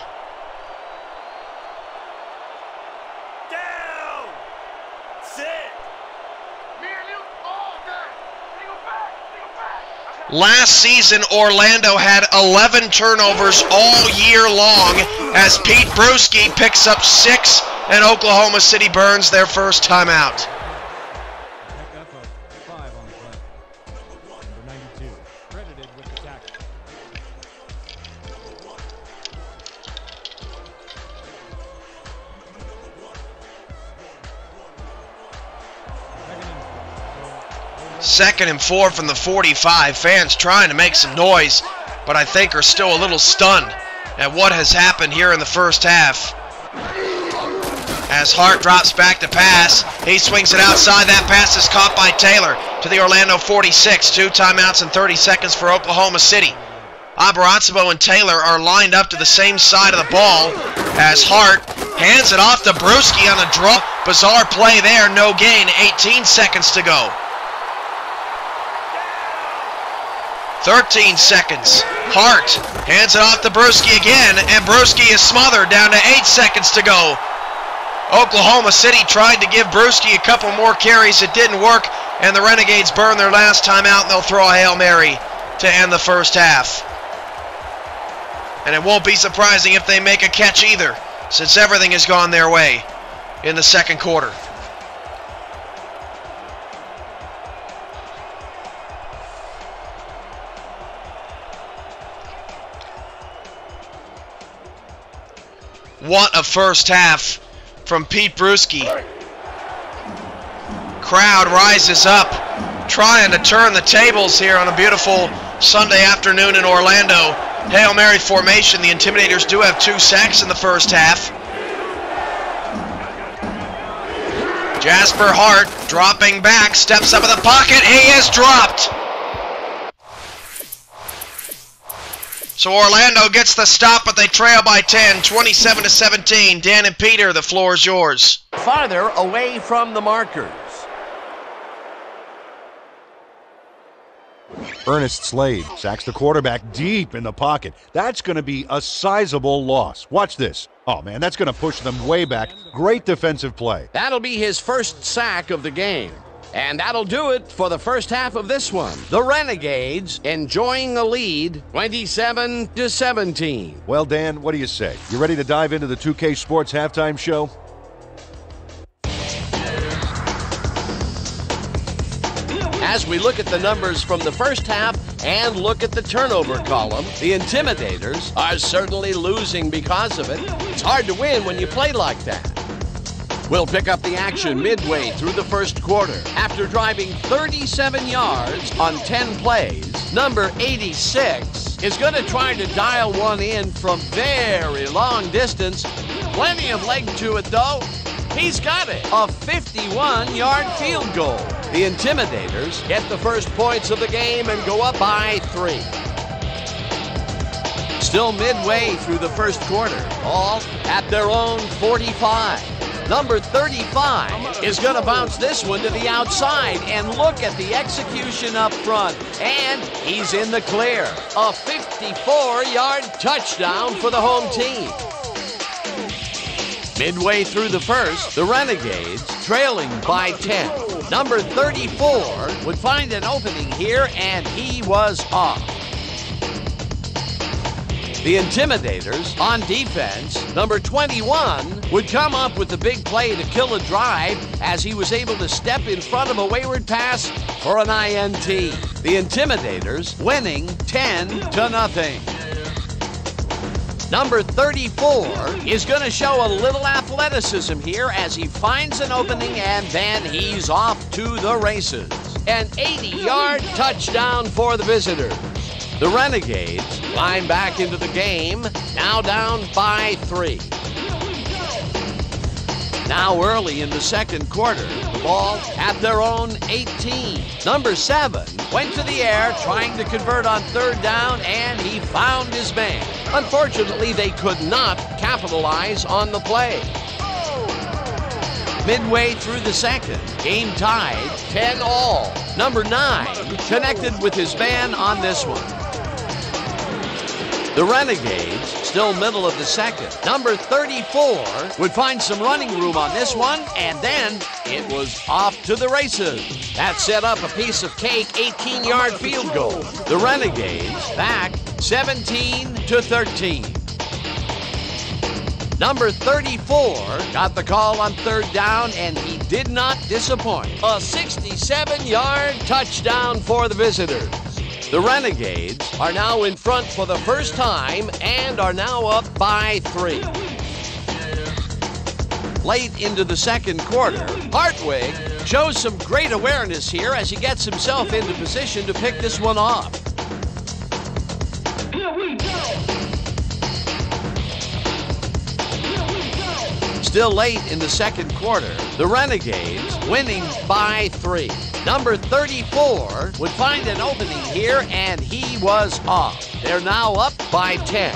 Last season, Orlando had 11 turnovers all year long as Pete Bruschi picks up 6 and Oklahoma City burns their first timeout. Second and 4 from the 45. Fans trying to make some noise, but I think are still a little stunned at what has happened here in the first half. As Hart drops back to pass, he swings it outside. That pass is caught by Taylor to the Orlando 46. 2 timeouts and 30 seconds for Oklahoma City. Abarazzo and Taylor are lined up to the same side of the ball as Hart hands it off to Bruschi on a draw. Bizarre play there, no gain, 18 seconds to go. 13 seconds. Hart hands it off to Bruschi again, and Bruschi is smothered down to 8 seconds to go. Oklahoma City tried to give Bruschi a couple more carries. It didn't work, and the Renegades burn their last timeout, and they'll throw a Hail Mary to end the first half. And it won't be surprising if they make a catch either, since everything has gone their way in the second quarter. What a first half from Pete Bruschi. Crowd rises up, trying to turn the tables here on a beautiful Sunday afternoon in Orlando. Hail Mary formation. The Intimidators do have 2 sacks in the first half. Jasper Hart dropping back, steps up in the pocket. He is dropped. So Orlando gets the stop, but they trail by 10, 27-17. Dan and Peter, the floor is yours. Farther away from the markers. Ernest Slade sacks the quarterback deep in the pocket. That's going to be a sizable loss. Watch this. Oh, man, that's going to push them way back. Great defensive play. That'll be his first sack of the game. And that'll do it for the first half of this one. The Renegades enjoying a lead, 27-17. Well, Dan, what do you say? You ready to dive into the 2K Sports halftime show? As we look at the numbers from the first half and look at the turnover column, the Intimidators are certainly losing because of it. It's hard to win when you play like that. We'll pick up the action midway through the first quarter. After driving 37 yards on 10 plays, number 86 is going to try to dial one in from very long distance. Plenty of leg to it, though. He's got it. A 51-yard field goal. The Intimidators get the first points of the game and go up by 3. Still midway through the first quarter. All at their own 45. Number 35 is going to bounce this one to the outside, and look at the execution up front. And he's in the clear. A 54-yard touchdown for the home team. Midway through the first, the Renegades trailing by 10. Number 34 would find an opening here, and he was off. The Intimidators on defense, number 21, would come up with the big play to kill a drive as he was able to step in front of a wayward pass for an INT. The Intimidators winning 10-0. Number 34 is going to show a little athleticism here as he finds an opening, and then he's off to the races. An 80-yard touchdown for the visitors. The Renegades climb back into the game, now down by 3. Now early in the second quarter, the ball at their own 18. Number 7 went to the air trying to convert on third down, and he found his man. Unfortunately, they could not capitalize on the play. Midway through the second, game tied 10-all. Number 9 connected with his man on this one. The Renegades, still middle of the second. Number 34 would find some running room on this one, and then it was off to the races. That set up a piece of cake 18-yard field goal. The Renegades back 17-13. Number 34 got the call on third down, and he did not disappoint. A 67-yard touchdown for the visitors. The Renegades are now in front for the first time and are now up by 3. Late into the second quarter, Hartwig shows some great awareness here as he gets himself into position to pick this one off. Still late in the second quarter, the Renegades winning by 3. Number 34 would find an opening here, and he was off. They're now up by 10.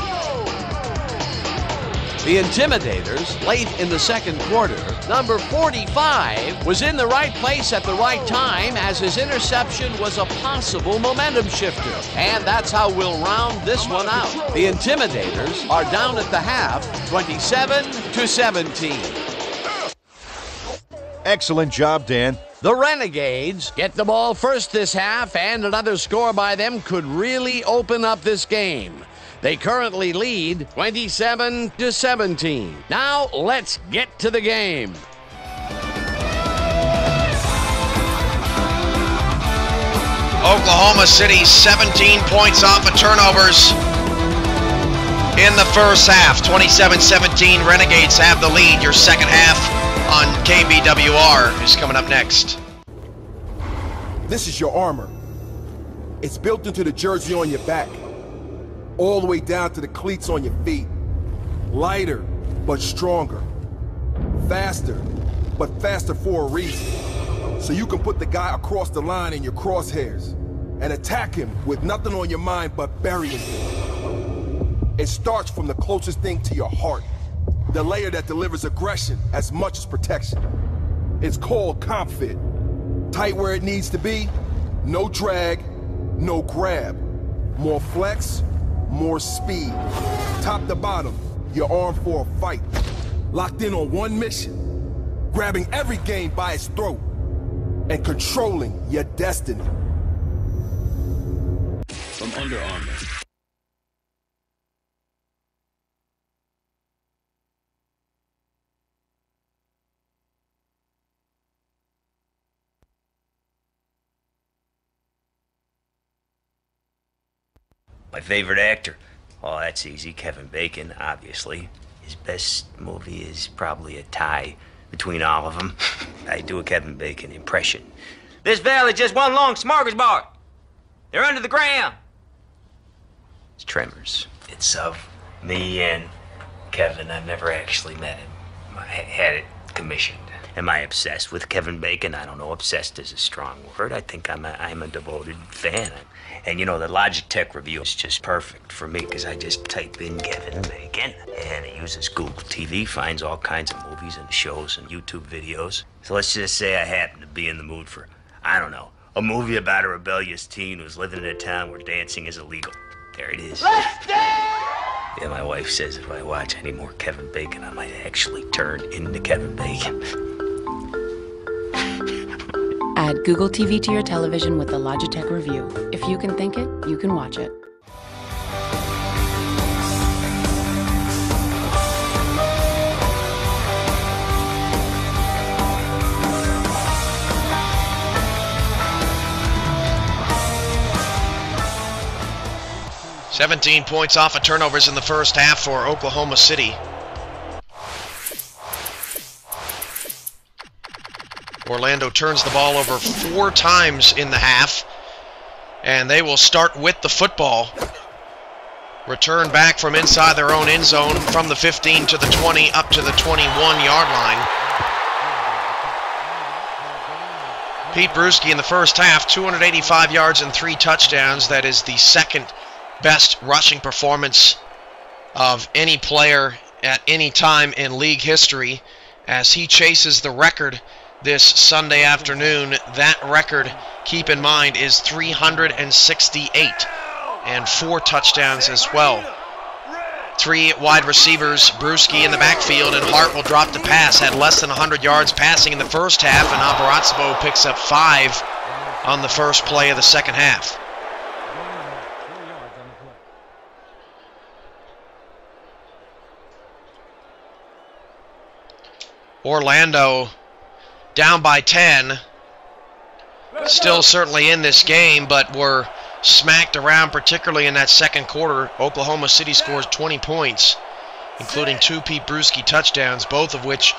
The Intimidators, late in the second quarter, number 45 was in the right place at the right time as his interception was a possible momentum shifter. And that's how we'll round this one out. The Intimidators are down at the half, 27-17. Excellent job, Dan. The Renegades get the ball first this half, and another score by them could really open up this game. They currently lead 27-17. Now let's get to the game. Oklahoma City 17 points off of turnovers in the first half. 27-17, Renegades have the lead. Your second half on KBWR is coming up next. This is your armor. It's built into the jersey on your back, all the way down to the cleats on your feet. Lighter, but stronger. Faster, but faster for a reason. So you can put the guy across the line in your crosshairs and attack him with nothing on your mind but burying him. It starts from the closest thing to your heart, the layer that delivers aggression as much as protection. It's called comp fit. Tight where it needs to be, no drag, no grab. More flex, more speed. Top to bottom, you're armed for a fight. Locked in on one mission, grabbing every game by its throat and controlling your destiny. From Under Armour. My favorite actor? Oh, that's easy. Kevin Bacon, obviously. His best movie is probably a tie between all of them. I do a Kevin Bacon impression. This valley's just one long smorgasbord. They're under the ground. It's Tremors. It's of me and Kevin. I've never actually met him. I had it commissioned. Am I obsessed with Kevin Bacon? I don't know. Obsessed is a strong word. I think I'm a devoted fan. And you know, the Logitech review is just perfect for me because I just type in Kevin Bacon and it uses Google TV, finds all kinds of movies and shows and YouTube videos. So let's just say I happen to be in the mood for, I don't know, a movie about a rebellious teen who's living in a town where dancing is illegal. There it is. Let's dance! Yeah, my wife says if I watch any more Kevin Bacon, I might actually turn into Kevin Bacon. Add Google TV to your television with the Logitech Review. If you can think it, you can watch it. "17 points off of turnovers in the first half for Oklahoma City. Orlando turns the ball over 4 times in the half, and they will start with the football. Return back from inside their own end zone from the 15 to the 20 up to the 21-yard line. Pete Bruschi in the first half, 285 yards and 3 touchdowns. That is the second best rushing performance of any player at any time in league history as he chases the record this Sunday afternoon. That record, keep in mind, is 368 and 4 touchdowns as well. 3 wide receivers, Bruschi in the backfield, and Hart will drop the pass. Had less than 100 yards passing in the first half, and Abarazzo picks up 5 on the first play of the second half. Orlando down by 10, still certainly in this game, but were smacked around, particularly in that second quarter. Oklahoma City scores 20 points, including 2 Pete Bruschi touchdowns, both of which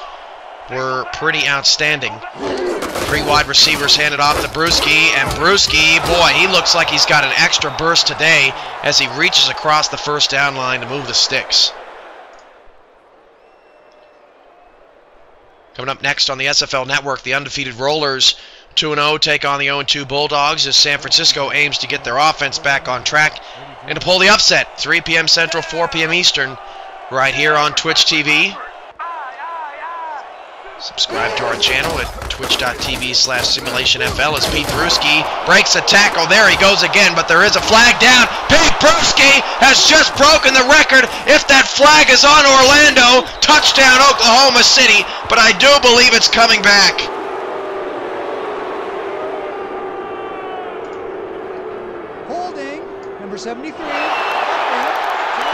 were pretty outstanding. 3 wide receivers handed off to Bruschi, and Bruschi, boy, he looks like he's got an extra burst today as he reaches across the first down line to move the sticks. Coming up next on the SFL Network, the undefeated Rollers 2-0 take on the 0-2 Bulldogs as San Francisco aims to get their offense back on track and to pull the upset. 3 p.m. Central, 4 p.m. Eastern, right here on Twitch TV. Subscribe to our channel at twitch.tv/simulationfl as Pete Bruschi breaks a tackle. There he goes again, but there is a flag down. Pete Bruschi has just broken the record. If that flag is on Orlando, touchdown Oklahoma City, but I do believe it's coming back. Holding, number 73.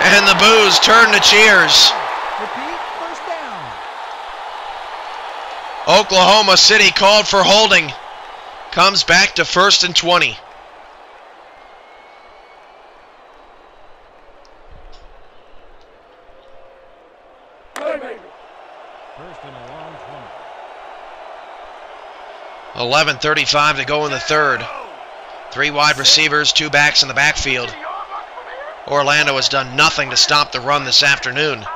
And the boos turn to cheers. Repeat, first down. Oklahoma City called for holding. Comes back to 1st and 20. First and a long 11:35 to go in the third. 3 wide receivers, 2 backs in the backfield. Orlando has done nothing to stop the run this afternoon.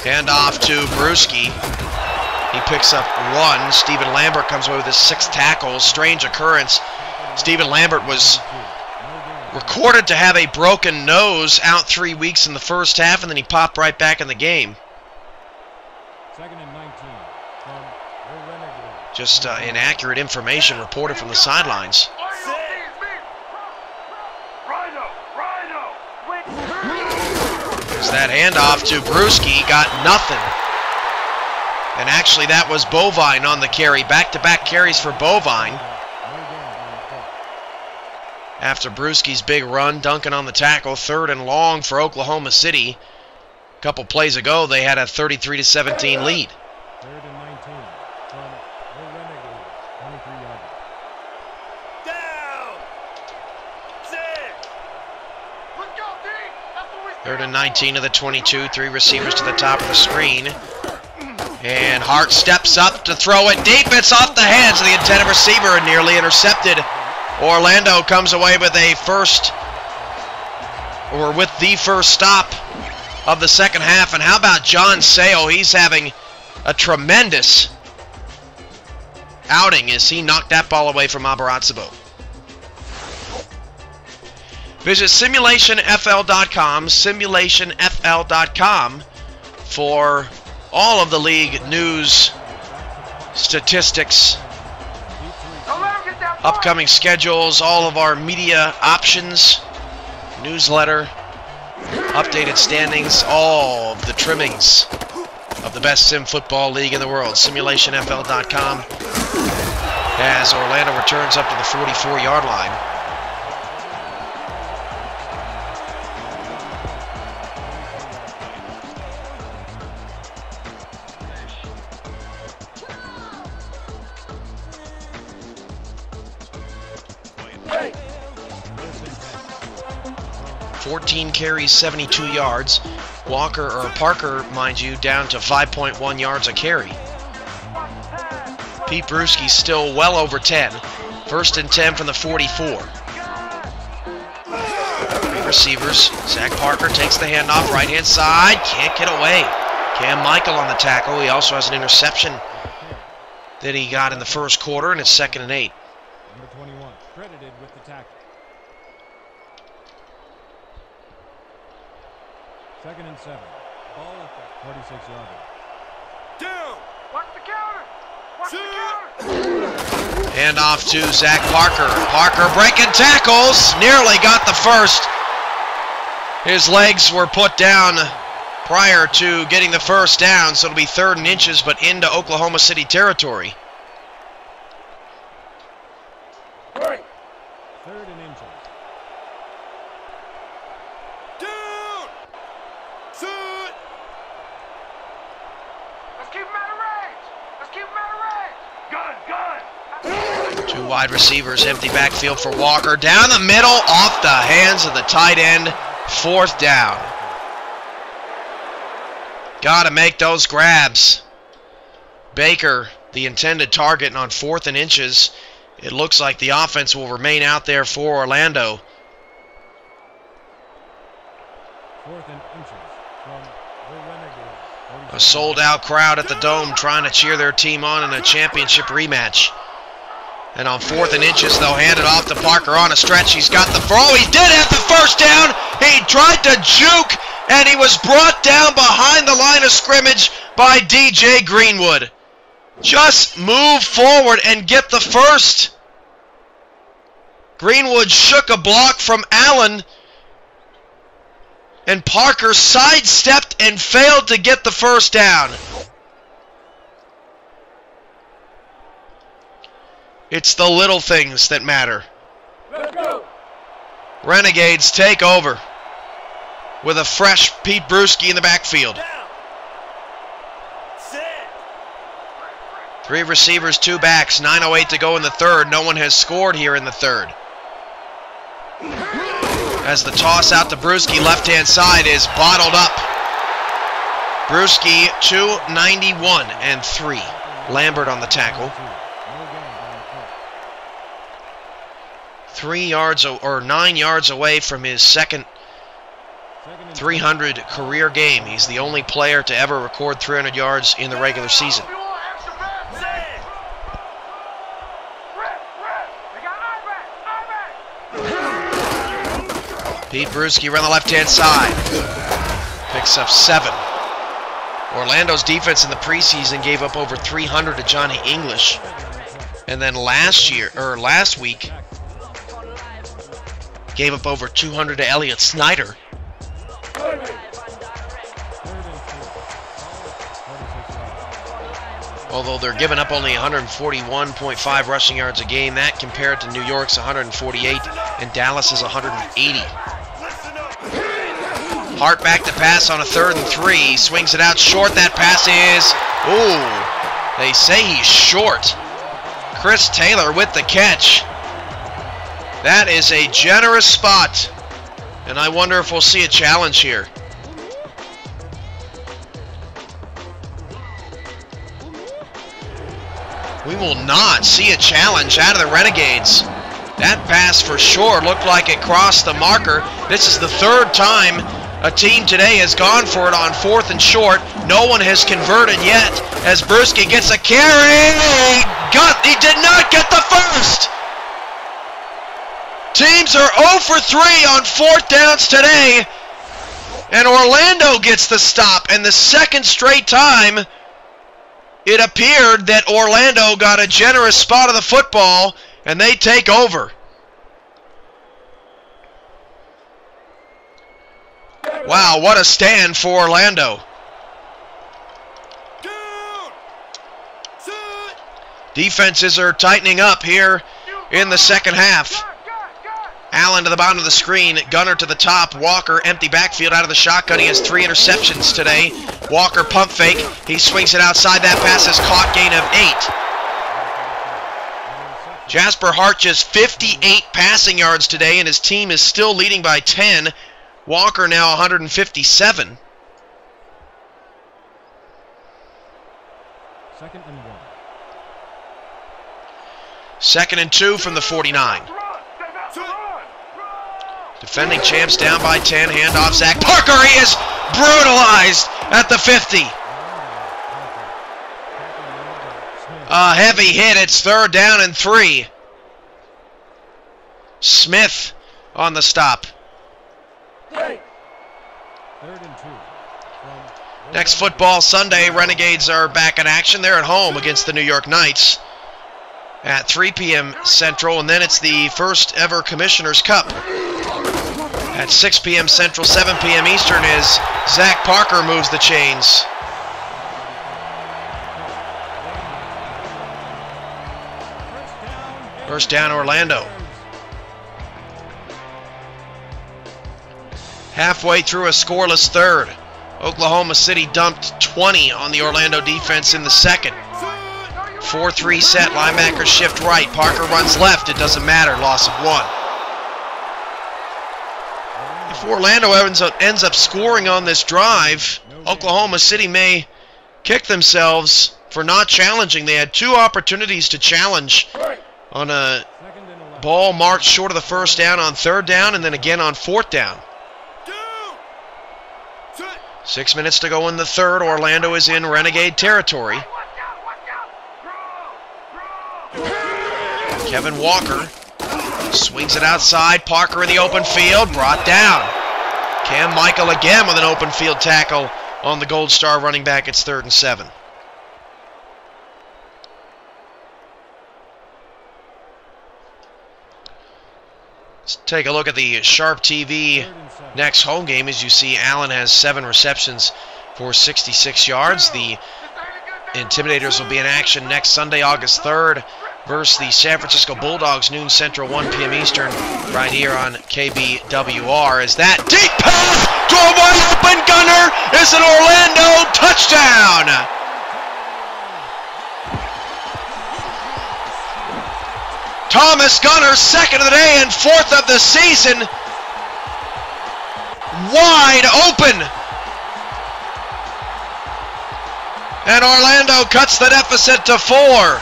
Hand off to Bruschi. He picks up 1. Stephen Lambert comes away with his 6th tackle. Strange occurrence. Stephen Lambert was Recorded to have a broken nose, out 3 weeks in the first half, and then he popped right back in the game. Second and 19 from the Renegades. Just inaccurate information reported from the sidelines. There's that handoff to Brewski, got nothing. And actually that was Bovine on the carry. Back-to-back carries for Bovine. After Brewski's big run, Duncan on the tackle, 3rd and long for Oklahoma City. A couple plays ago, they had a 33-17 lead. 3rd and 19 from the Renegades, 23 yards. Down. 6. Let's go, D. That's what we 3rd and 19 of the 22, 3 receivers to the top of the screen. And Hart steps up to throw it deep. It's off the hands of the intended receiver and nearly intercepted. Orlando comes away with the first stop of the second half. And how about John Sale? He's having a tremendous outing as he knocked that ball away from Abarazzo. Visit simulationfl.com, simulationfl.com for all of the league news, statistics, upcoming schedules, all of our media options, newsletter, updated standings, all of the trimmings of the best sim football league in the world. SimulationFL.com as Orlando returns up to the 44-yard line. Hey. 14 carries, 72 yards. Parker, mind you, down to 5.1 yards a carry. Pete Brewski still well over 10. 1st and 10 from the 44. 3 receivers. Zach Parker takes the handoff, right-hand side. Can't get away. Cam Michael on the tackle. He also has an interception that he got in the first quarter, and it's 2nd and 8. Number 21, credited with the tackle. 2nd and 7. Ball at the 46-yard line. Down. Watch the counter. Watch the counter. Hand off to Zach Parker. Parker breaking tackles. Nearly got the first. His legs were put down prior to getting the first down, so it'll be 3rd and inches, but into Oklahoma City territory. 3rd and inches. Down. Shoot. Let's keep him out of range. Let's keep him out of range. Gun. 2 wide receivers, empty backfield for Walker. Down the middle, off the hands of the tight end. 4th down. Got to make those grabs. Baker, the intended target, and on 4th and inches, it looks like the offense will remain out there for Orlando. 4th and inches from the Renegades. A sold-out crowd at the Dome trying to cheer their team on in a championship rematch. And on 4th and inches, they'll hand it off to Parker on a stretch. He's got the throw. He did have the first down. He tried to juke, and he was brought down behind the line of scrimmage by DJ Greenwood. Just move forward and get the first. Greenwood shook a block from Allen, and Parker sidestepped and failed to get the first down. It's the little things that matter. Let's go. Renegades take over with a fresh Pete Brewski in the backfield. Down. Set. 3 receivers, 2 backs, 9:08 to go in the 3rd. No one has scored here in the 3rd. As the toss out to Brewski, left-hand side, is bottled up. Brewski, 291 and 3. Lambert on the tackle. 9 yards away from his second 300 career game. He's the only player to ever record 300 yards in the regular season. Pete Bruschi around the left-hand side. Picks up 7. Orlando's defense in the preseason gave up over 300 to Johnny English. And then last week, gave up over 200 to Elliott Snyder. Although they're giving up only 141.5 rushing yards a game, that compared to New York's 148 and Dallas's 180. Hart back to pass on a 3rd and 3. Swings it out short. That pass is... Ooh, they say he's short. Chris Taylor with the catch. That is a generous spot. And I wonder if we'll see a challenge here. We will not see a challenge out of the Renegades. That pass for sure looked like it crossed the marker. This is the 3rd time a team today has gone for it on 4th and short. No one has converted yet as Bruschi gets a carry. He did not get the first. Teams are 0 for 3 on 4th downs today. And Orlando gets the stop. And the 2nd straight time it appeared that Orlando got a generous spot of the football and they take over. Wow, what a stand for Orlando. Defenses are tightening up here in the 2nd half. Allen to the bottom of the screen, Gunner to the top, Walker empty backfield out of the shotgun. He has 3 interceptions today. Walker pump fake, he swings it outside. That pass is caught, gain of 8. Jasper Hart just 58 passing yards today, and his team is still leading by 10. Walker now 157. 2nd and 1. 2nd and 2 from the 49. Defending champs down by 10. Handoff Zach Parker. He is brutalized at the 50. A heavy hit. It's 3rd down and 3. Smith on the stop. 3rd and 2. Next football Sunday, Renegades are back in action. They're at home against the New York Knights at 3 p.m. Central, and then it's the first ever Commissioner's Cup at 6 p.m. Central, 7 p.m. Eastern as Zach Parker moves the chains. First down, Orlando. Halfway through a scoreless 3rd. Oklahoma City dumped 20 on the Orlando defense in the 2nd. 4-3 set, linebackers shift right. Parker runs left, it doesn't matter, loss of 1. If Orlando ends up scoring on this drive, Oklahoma City may kick themselves for not challenging. They had 2 opportunities to challenge on a ball marked short of the 1st down on 3rd down and then again on 4th down. 6 minutes to go in the 3rd. Orlando is in Renegade territory. Kevin Walker swings it outside. Parker in the open field, brought down. Cam Michael again with an open field tackle on the Gold Star running back. It's 3rd and 7. Let's take a look at the Sharp TV next home game. As you see, Allen has 7 receptions for 66 yards. The Intimidators will be in action next Sunday, August 3rd, versus the San Francisco Bulldogs, noon Central, 1 p.m. Eastern, right here on KBWR. As that deep pass to a wide open Gunner is an Orlando touchdown! Thomas Gunner, 2nd of the day and 4th of the season. Wide open. And Orlando cuts the deficit to 4.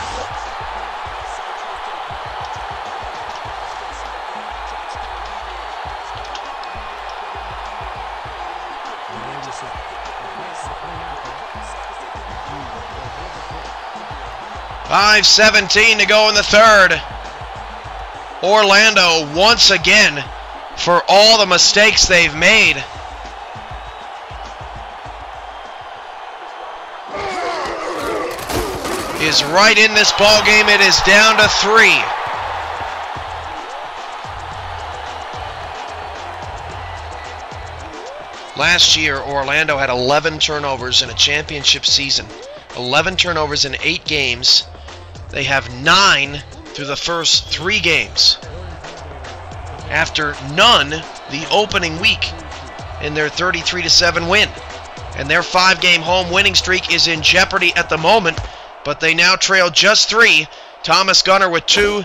.5:17 to go in the 3rd. Orlando once again for all the mistakes they've made. Is right in this ball game. It is down to 3. Last year, Orlando had 11 turnovers in a championship season. 11 turnovers in 8 games. They have 9 through the first 3 games. After none the opening week in their 33-7 win. And their 5-game home winning streak is in jeopardy at the moment, but they now trail just 3. Thomas Gunner with 2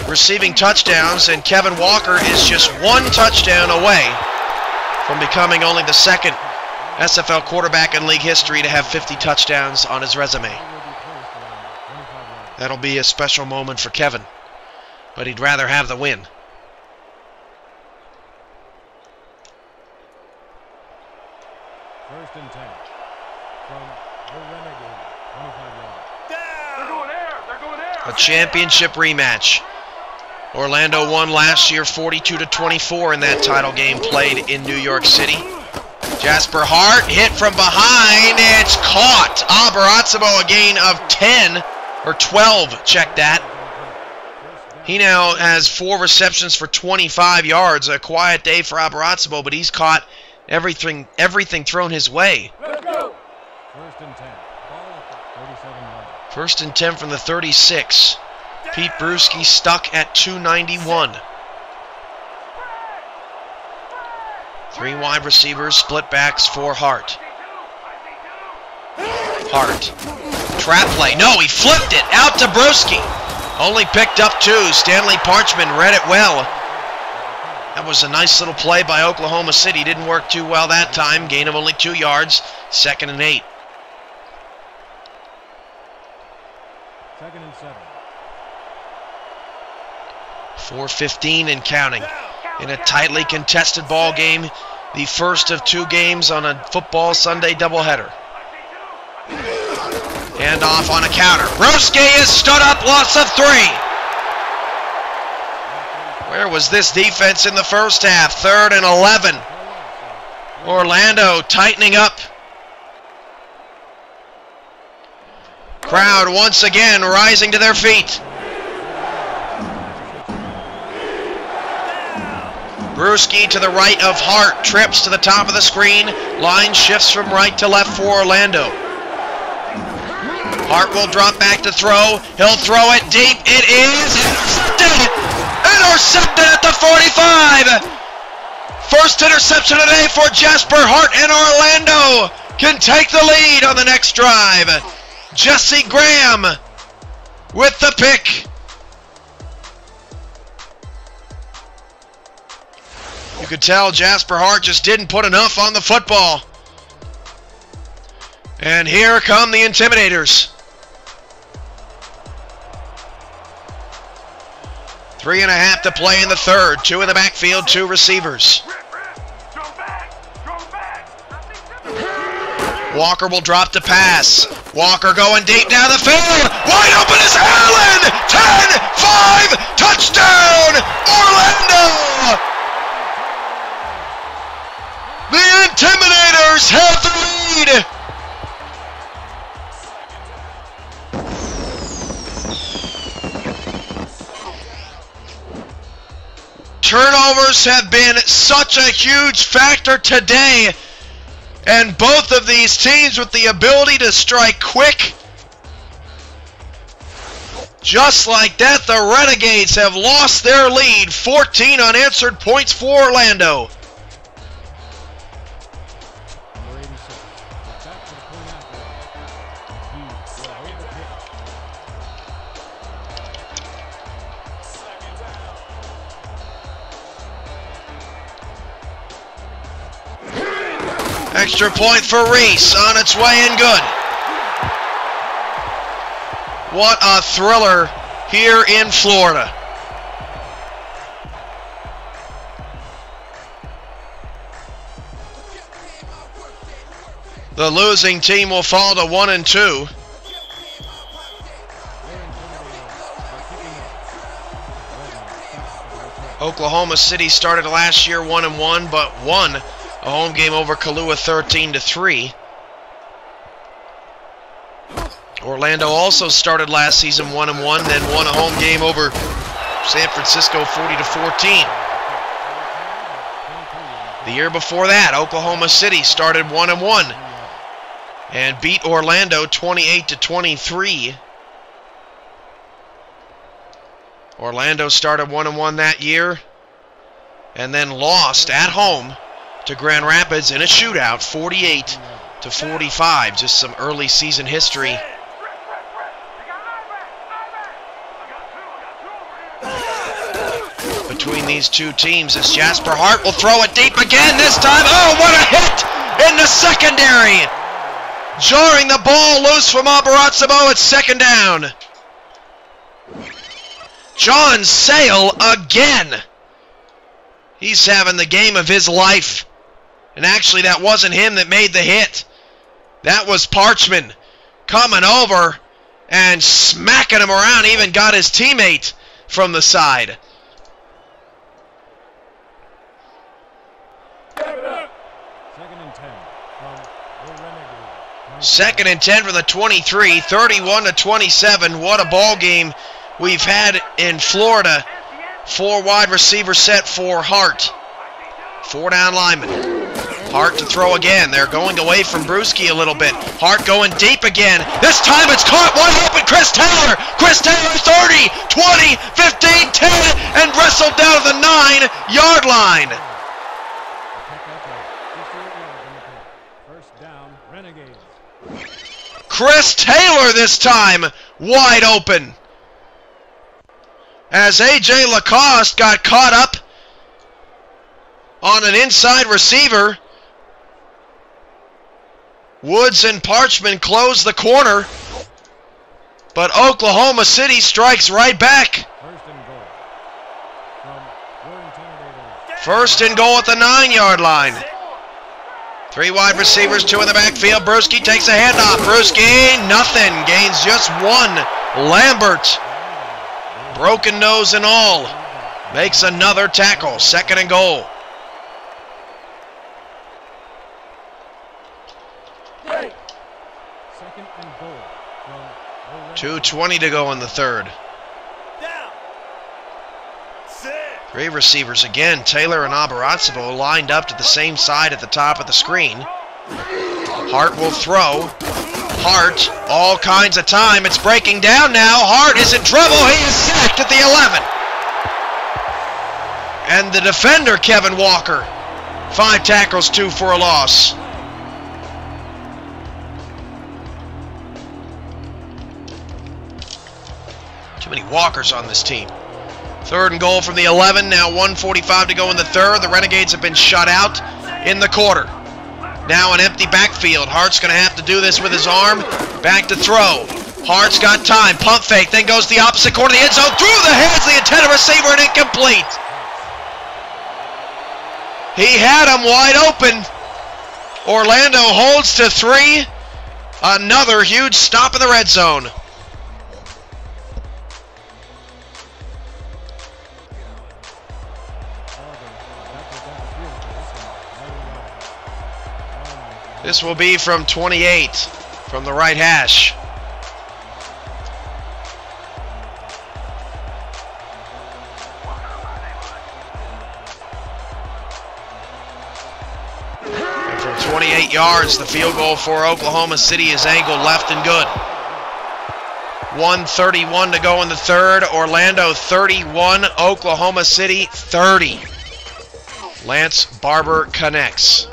receiving touchdowns, and Kevin Walker is just 1 touchdown away from becoming only the 2nd SFL quarterback in league history to have 50 touchdowns on his resume. That'll be a special moment for Kevin, but he'd rather have the win. First and 10 from the Renegade, 25 yards. They're going there. They're going there. A championship rematch. Orlando won last year 42-24 in that title game played in New York City. Jasper Hart hit from behind. It's caught. Abarazzo a gain of 10 or 12. Check that. He now has 4 receptions for 25 yards. A quiet day for Abarazzo, but he's caught everything thrown his way. Let's go. First and 10. Ball at the 37 yards. First and 10 from the 36. Pete Bruschi stuck at 291. 3 wide receivers, split backs for Hart. Hart. Trap play. No, he flipped it out to Bruschi. Only picked up 2. Stanley Parchman read it well. That was a nice little play by Oklahoma City. Didn't work too well that time. Gain of only 2 yards. 2nd and 8. 2nd and 7. 4:15 and counting. In a tightly contested ball game. The first of 2 games on a football Sunday doubleheader. And off on a counter. Bruschi is stood up. Loss of 3. Where was this defense in the first half? 3rd and 11. Orlando tightening up. Crowd once again rising to their feet. Bruschi to the right of Hart. Trips to the top of the screen. Line shifts from right to left for Orlando. Hart will drop back to throw. He'll throw it deep. It is intercepted. Intercepted at the 45. First interception today for Jasper Hart, and Orlando can take the lead on the next drive. Jesse Graham with the pick. You could tell Jasper Hart just didn't put enough on the football. And here come the Intimidators. 3.5 to play in the 3rd. 2 in the backfield, 2 receivers. Walker will drop the pass. Walker going deep down the field. Wide open is Allen. 10-5. Touchdown, Orlando. The Intimidators have the lead. Turnovers have been such a huge factor today, and both of these teams with the ability to strike quick. Just like that, the Renegades have lost their lead. 14 unanswered points for Orlando. Number 86. Back to the point after. He will hold the pitch. Extra point for Reese, on its way and good. What a thriller here in Florida. The losing team will fall to 1-2. Oklahoma City started last year 1-1, but won a home game over Kahlua 13-3. Orlando also started last season 1-1, then won a home game over San Francisco 40-14. The year before that, Oklahoma City started 1-1 and beat Orlando 28-23. Orlando started 1-1 that year and then lost at home to Grand Rapids in a shootout, 48-45. Just some early season history. Between these two teams, as Jasper Hart will throw it deep again this time. Oh, what a hit in the secondary! Jarring the ball loose from Abarazzo. It's second down. John Sale again. He's having the game of his life. And actually, that wasn't him that made the hit. That was Parchman coming over and smacking him around. Even got his teammate from the side. Second and 10 for the 23, 31-27. What a ball game we've had in Florida. 4 wide receiver set for Hart. 4 down linemen. Hart to throw again. They're going away from Brewski a little bit. Hart going deep again. This time it's caught wide open. Chris Taylor. Chris Taylor 30, 20, 15, 10, and wrestled down to the 9-yard line. Chris Taylor this time, wide open. As A.J. Lacoste got caught up on an inside receiver, Woods and Parchman close the corner, but Oklahoma City strikes right back. First and goal at the 9-yard line. 3 wide receivers, 2 in the backfield. Brewski takes a handoff. Brewski, nothing. Gains just 1. Lambert, broken nose and all, makes another tackle. Second and goal. 2:20 to go in the third. 3 receivers again. Taylor and Abarazzo lined up to the same side at the top of the screen. Hart will throw. Hart, all kinds of time. It's breaking down now. Hart is in trouble. He is sacked at the 11. And the defender, Kevin Walker. 5 tackles, 2 for a loss. Too many Walkers on this team. Third and goal from the 11. Now 1:45 to go in the third. The Renegades have been shut out in the quarter. Now an empty backfield. Hart's going to have to do this with his arm. Back to throw. Hart's got time. Pump fake. Then goes to the opposite corner of the end zone. Through the hands of the intended receiver and incomplete. He had him wide open. Orlando holds to 3. Another huge stop in the red zone. This will be from 28, from the right hash. And from 28 yards, the field goal for Oklahoma City is angled left and good. 1:31 to go in the third. Orlando 31, Oklahoma City 30. Lance Barber connects.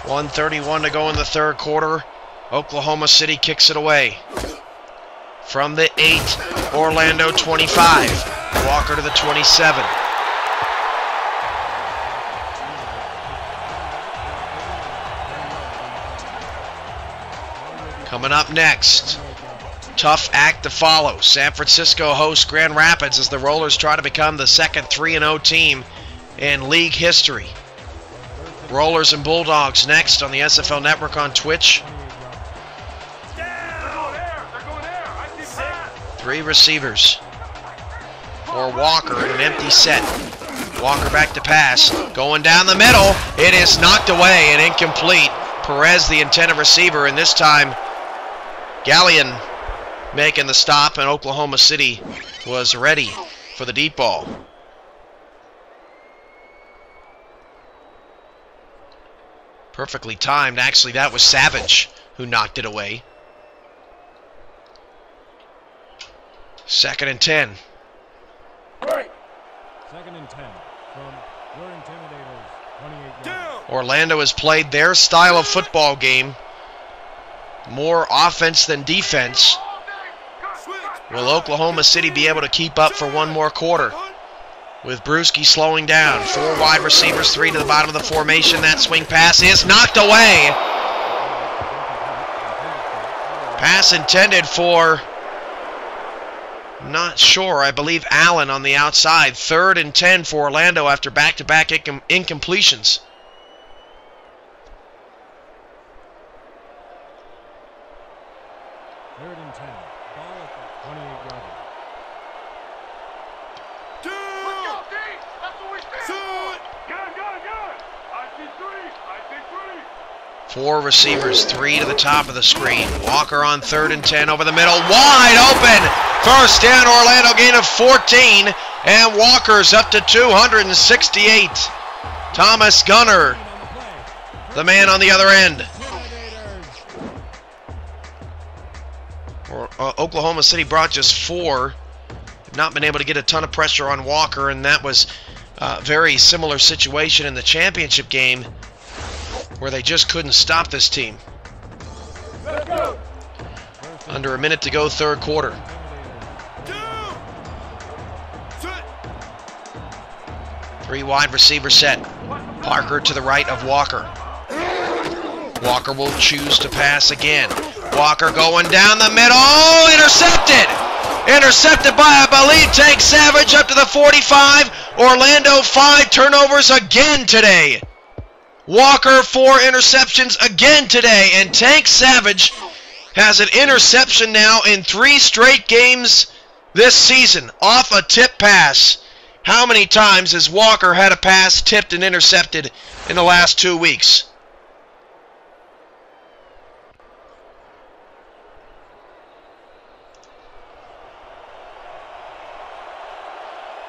.131 to go in the third quarter. Oklahoma City kicks it away. From the 8, Orlando 25. Walker to the 27. Coming up next, tough act to follow. San Francisco hosts Grand Rapids as the Rollers try to become the second 3-0 team in league history. Rollers and Bulldogs next on the SFL Network on Twitch. 3 receivers for Walker in an empty set. Walker back to pass, going down the middle. It is knocked away and incomplete. Perez, the intended receiver, and this time Gallion making the stop, and Oklahoma City was ready for the deep ball. Perfectly timed. Actually, that was Savage who knocked it away. 2nd and 10. 2nd and 10 from your Intimidators, 28 yards. Orlando has played their style of football game, more offense than defense. Will Oklahoma City be able to keep up for one more quarter? With Brewski slowing down. 4 wide receivers, 3 to the bottom of the formation. That swing pass is knocked away. Pass intended for, not sure, I believe Allen on the outside. 3rd and 10 for Orlando after back-to-back incompletions. Four receivers, 3 to the top of the screen. Walker on 3rd and 10 over the middle. Wide open. First down, Orlando gain of 14. And Walker's up to 268. Thomas Gunner, the man on the other end. Oklahoma City brought just 4. Have not been able to get a ton of pressure on Walker, and that was a very similar situation in the championship game, where they just couldn't stop this team. Under a minute to go, 3rd quarter. Three wide receiver set. Parker to the right of Walker. Walker will choose to pass again. Walker going down the middle. Oh, intercepted! Intercepted by, I believe, Tank Savage up to the 45. Orlando 5 turnovers again today. Walker 4 interceptions again today, and Tank Savage has an interception now in 3 straight games this season off a tip pass. How many times has Walker had a pass tipped and intercepted in the last 2 weeks?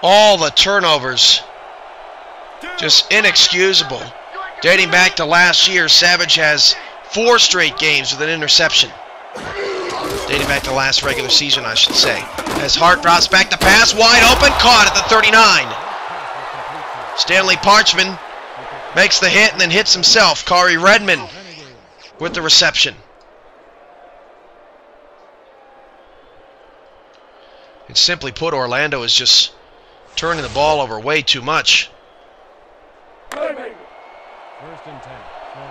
All the turnovers, just inexcusable. Dating back to last year, Savage has 4 straight games with an interception. Dating back to last regular season, I should say. As Hart drops back to pass, wide open, caught at the 39. Stanley Parchman makes the hit and then hits himself. Kari Redmond with the reception. And simply put, Orlando is just turning the ball over way too much. 1st and 10 from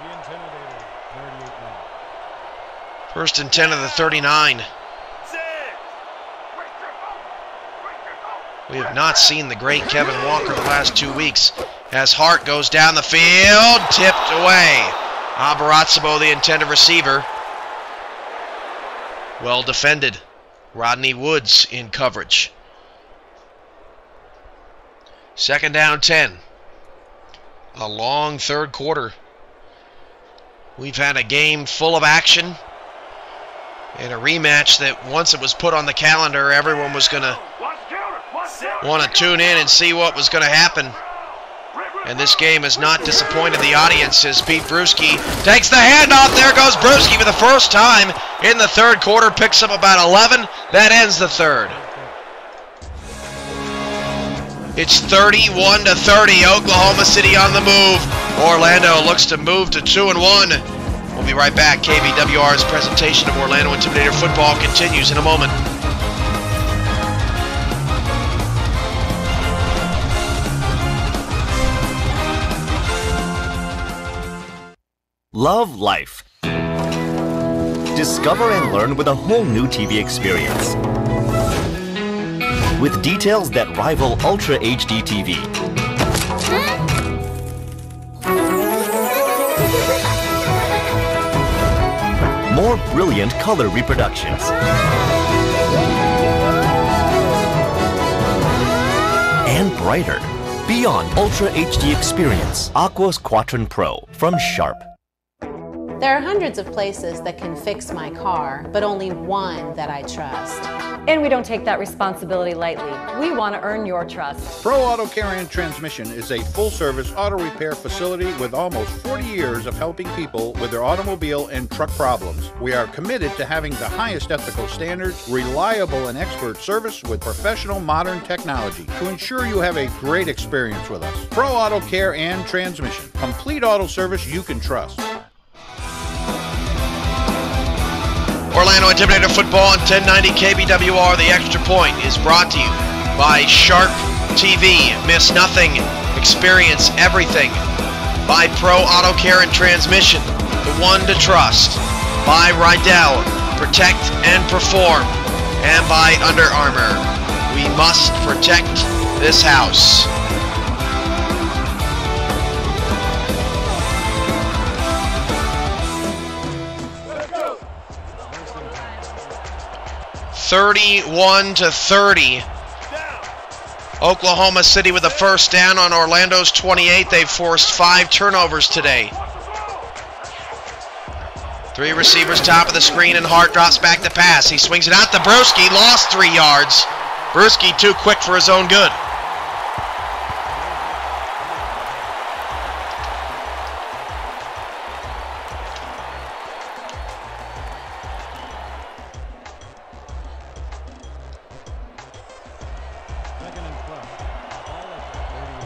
the Intimidator, 38 yards. 1st and 10 of the 39. We have not seen the great Kevin Walker the last 2 weeks. As Hart goes down the field, tipped away. Abarazzo, the intended receiver. Well defended. Rodney Woods in coverage. 2nd down 10. A long 3rd quarter. We've had a game full of action and a rematch that once it was put on the calendar, everyone was going to want to tune in and see what was going to happen. And this game has not disappointed the audience as Pete Brewski takes the handoff. There goes Brewski for the first time in the 3rd quarter, picks up about 11. That ends the 3rd. It's 31-30, Oklahoma City on the move. Orlando looks to move to 2-1. We'll be right back. KBWR's presentation of Orlando Intimidator football continues in a moment. Love life. Discover and learn with a whole new TV experience. With details that rival Ultra HD TV. More brilliant color reproductions. And brighter. Beyond Ultra HD experience. Aquos Quattron Pro from Sharp. There are hundreds of places that can fix my car, but only one that I trust. And we don't take that responsibility lightly. We want to earn your trust. Pro Auto Care and Transmission is a full-service auto repair facility with almost 40 years of helping people with their automobile and truck problems. We are committed to having the highest ethical standards, reliable and expert service with professional modern technology to ensure you have a great experience with us. Pro Auto Care and Transmission. Complete auto service you can trust. Orlando Intimidator Football on 1090 KBWR. The Extra Point is brought to you by Sharp TV. Miss nothing, experience everything. By Pro Auto Care and Transmission, the one to trust. By Rydell, protect and perform. And by Under Armour, we must protect this house. (31-30). Oklahoma City with a first down on Orlando's 28. They've forced 5 turnovers today. 3 receivers top of the screen, and Hart drops back to pass. He swings it out to Brewski, lost 3 yards. Brewski too quick for his own good.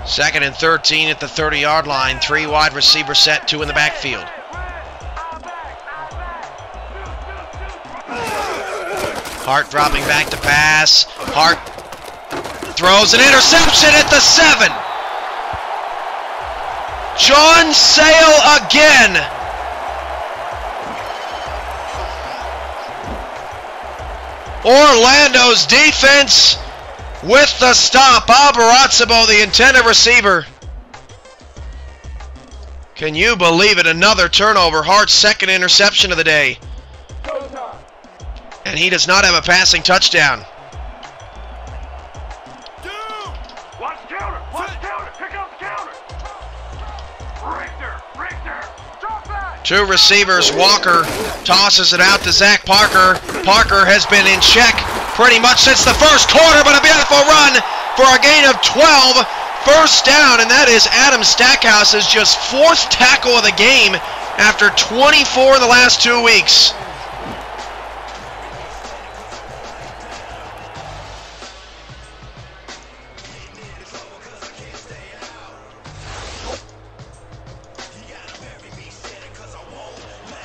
Second and 13 at the 30-yard line. 3 wide receiver set, 2 in the backfield. Hart dropping back to pass. Hart throws an interception at the 7. John Sale again. Orlando's defense with the stop. Bob Arazzabo, the intended receiver. Can you believe it? Another turnover. Hart's second interception of the day. And he does not have a passing touchdown. Watch counter! Watch counter! Pick up the counter! Richter! Drop back! 2 receivers. Walker tosses it out to Zach Parker. Parker has been in check pretty much since the first quarter, but a beautiful run for a gain of 12. First down, and that is Adam Stackhouse's just 4th tackle of the game after 24 in the last 2 weeks.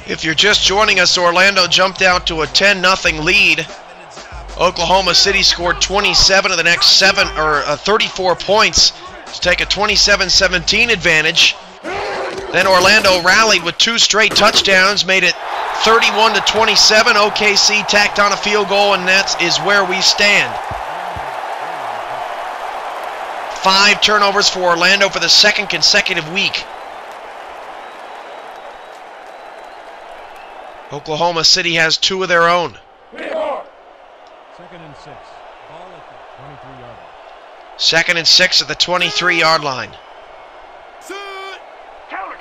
If you're just joining us, Orlando jumped out to a 10-0 lead. Oklahoma City scored 27 of the next 34 points to take a 27-17 advantage. Then Orlando rallied with 2 straight touchdowns, made it 31-27. OKC tacked on a field goal, and that is where we stand. 5 turnovers for Orlando for the 2nd consecutive week. Oklahoma City has 2 of their own. 2nd and 6. Ball at the 23-yard line. 2nd and 6 at the 23-yard line. Counter!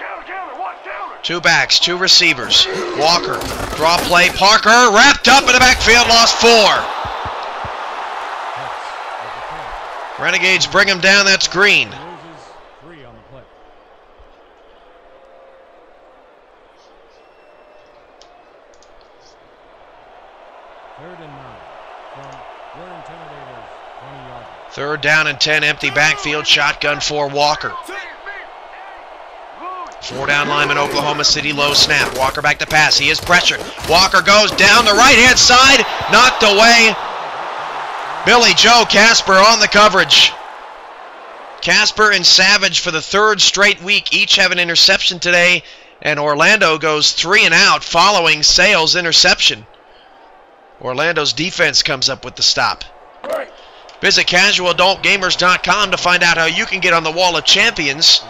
Watch counter! 2 backs, 2 receivers. Walker, draw play. Parker wrapped up in the backfield, lost 4. Renegades bring him down. That's Green. Loses 3 on the play. Third and 9 from your Intimidators 20-yard line. 3rd down and 10, empty backfield, shotgun for Walker. 4 down lineman, Oklahoma City, low snap. Walker back to pass. He is pressured. Walker goes down the right-hand side, knocked away. Billy Joe Casper on the coverage. Casper and Savage for the 3rd straight week each have an interception today, And Orlando goes 3 and out following Sale's interception. Orlando's defense comes up with the stop. Visit casualadultgamers.com to find out how you can get on the Wall of Champions.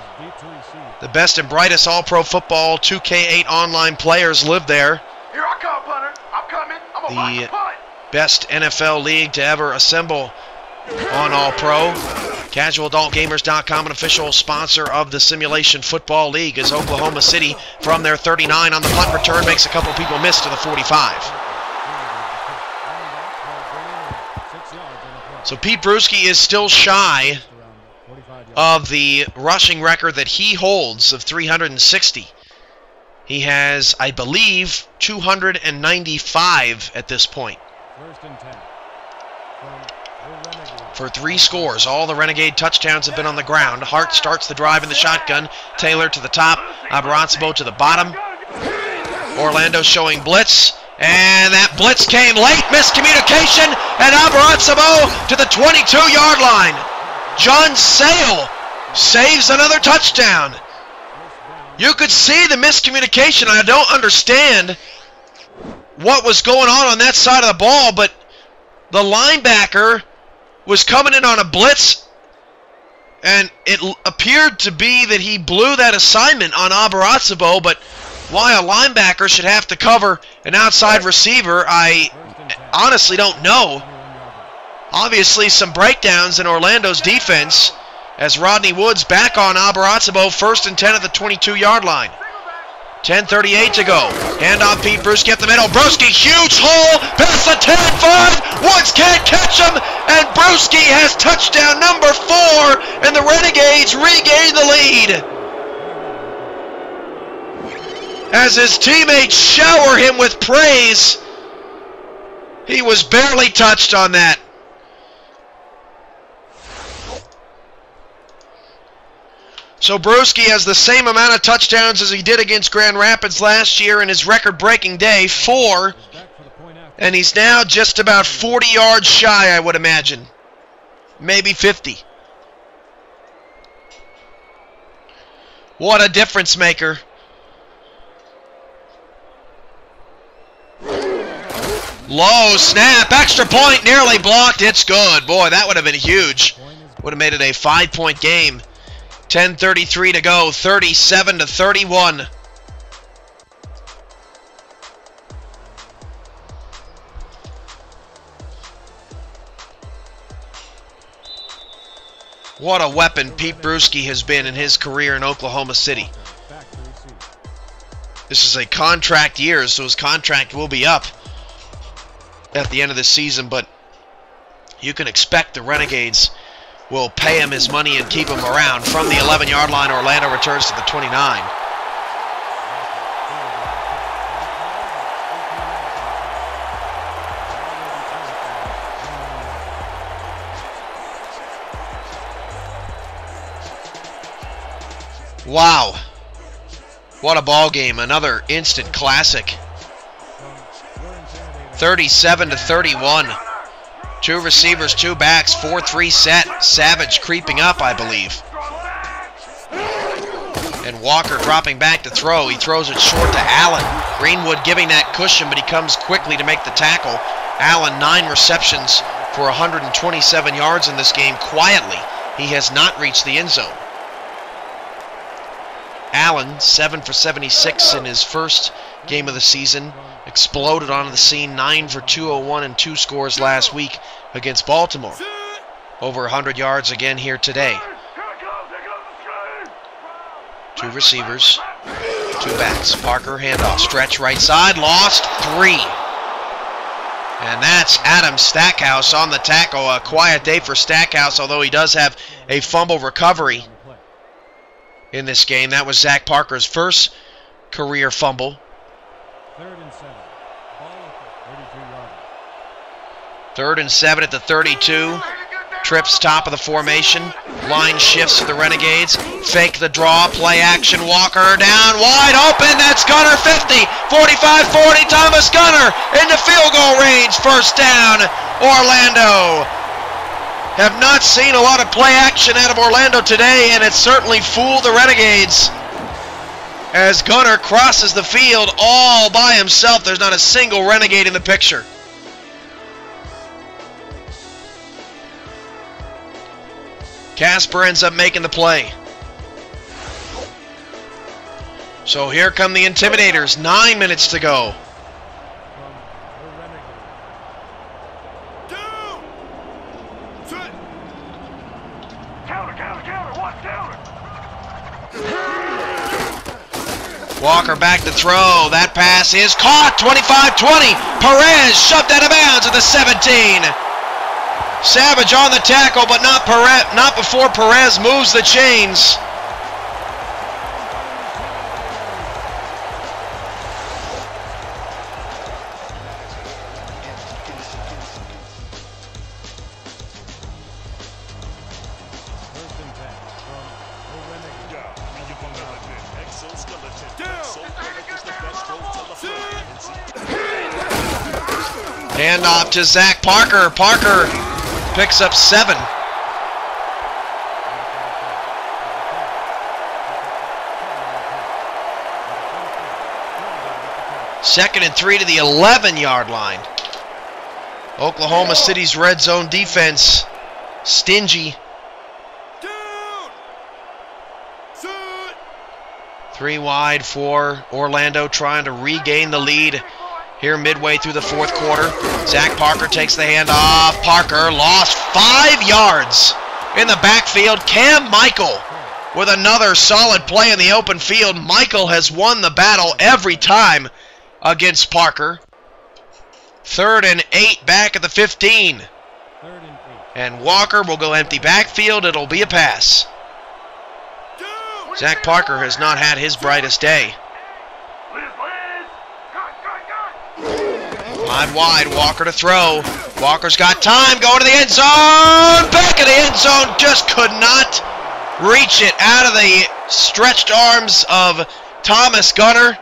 The best and brightest All-Pro Football 2K8 online players live there. Here I come, punter. I'm coming. I'm The best NFL league to ever assemble on All-Pro. CasualAdultGamers.com, an official sponsor of the Simulation Football League, as Oklahoma City from their 39 on the punt return makes a couple people miss to the 45. So Pete Bruschi is still shy of the rushing record that he holds of 360. He has, I believe, 295 at this point. For 3 scores, all the Renegade touchdowns have been on the ground. Hart starts the drive in the shotgun. Taylor to the top. Abarazzo to the bottom. Orlando showing blitz. And that blitz came late. Miscommunication. And Abarazzo to the 22-yard line. John Sale saves another touchdown. You could see the miscommunication. I don't understand what was going on that side of the ball, but the linebacker was coming in on a blitz, and it appeared to be that he blew that assignment on Abarazzo, but why a linebacker should have to cover an outside receiver, I honestly don't know. Obviously some breakdowns in Orlando's defense as Rodney Woods back on Abarazzo, 1st and 10 at the 22-yard line. 10:38 to go. Handoff Pete Bruschi up the middle. Bruschi, huge hole, past the 10-5. Woods can't catch him, and Bruschi has touchdown number 4, and the Renegades regain the lead. As his teammates shower him with praise, he was barely touched on that. So Bruschi has the same amount of touchdowns as he did against Grand Rapids last year in his record-breaking day, 4. And he's now just about 40 yards shy, I would imagine. Maybe 50. What a difference maker. Low snap, extra point, nearly blocked. It's good. Boy, that would have been huge. Would have made it a 5-point game. 10:33 to go, 37-31. What a weapon Pete Bruschi has been in his career in Oklahoma City. This is a contract year, so his contract will be up at the end of the season, but you can expect the Renegades will pay him his money and keep him around. From the 11-yard line, Orlando returns to the 29. Wow. What a ball game. Another instant classic. 37-31. 2 receivers, 2 backs, 4-3 set. Savage creeping up, I believe. And Walker dropping back to throw. He throws it short to Allen. Greenwood giving that cushion, but he comes quickly to make the tackle. Allen, 9 receptions for 127 yards in this game. Quietly, he has not reached the end zone. Allen, 7 for 76 in his first game of the season. Exploded onto the scene, 9 for 201 and 2 scores last week against Baltimore. Over 100 yards again here today. 2 receivers, 2 backs. Parker, handoff, stretch right side, lost 3. And that's Adam Stackhouse on the tackle. A quiet day for Stackhouse, although he does have a fumble recovery in this game. That was Zach Parker's first career fumble. 3rd and 7. Ball at the 32-yard line. 3rd and 7 at the 32. Trips top of the formation. Line shifts to the Renegades. Fake the draw. Play action. Walker down. Wide open. That's Gunner 50. 45-40. Thomas Gunner into field goal range. First down. Orlando. Have not seen a lot of play action out of Orlando today, and it certainly fooled the Renegades. as Gunner crosses the field all by himself. There's not a single Renegade in the picture. Casper ends up making the play. So here come the Intimidators. 9 minutes to go. Walker back to throw. That pass is caught. 25-20. Perez shoved out of bounds at the 17. Savage on the tackle, but not before Perez moves the chains. Handoff to Zach Parker. Parker picks up 7. Second and 3 to the 11-yard line. Oklahoma City's red zone defense stingy. 3 wide for Orlando, trying to regain the lead here midway through the fourth quarter. Zach Parker takes the handoff. Parker lost 5 yards in the backfield. Cam Michael with another solid play in the open field. Michael has won the battle every time against Parker. 3rd and 8 back at the 15. And Walker will go empty backfield. It'll be a pass. Zach Parker has not had his brightest day. Wide, Walker to throw. Walker's got time, going to the end zone. Back of the end zone, just could not reach it out of the stretched arms of Thomas Gunner.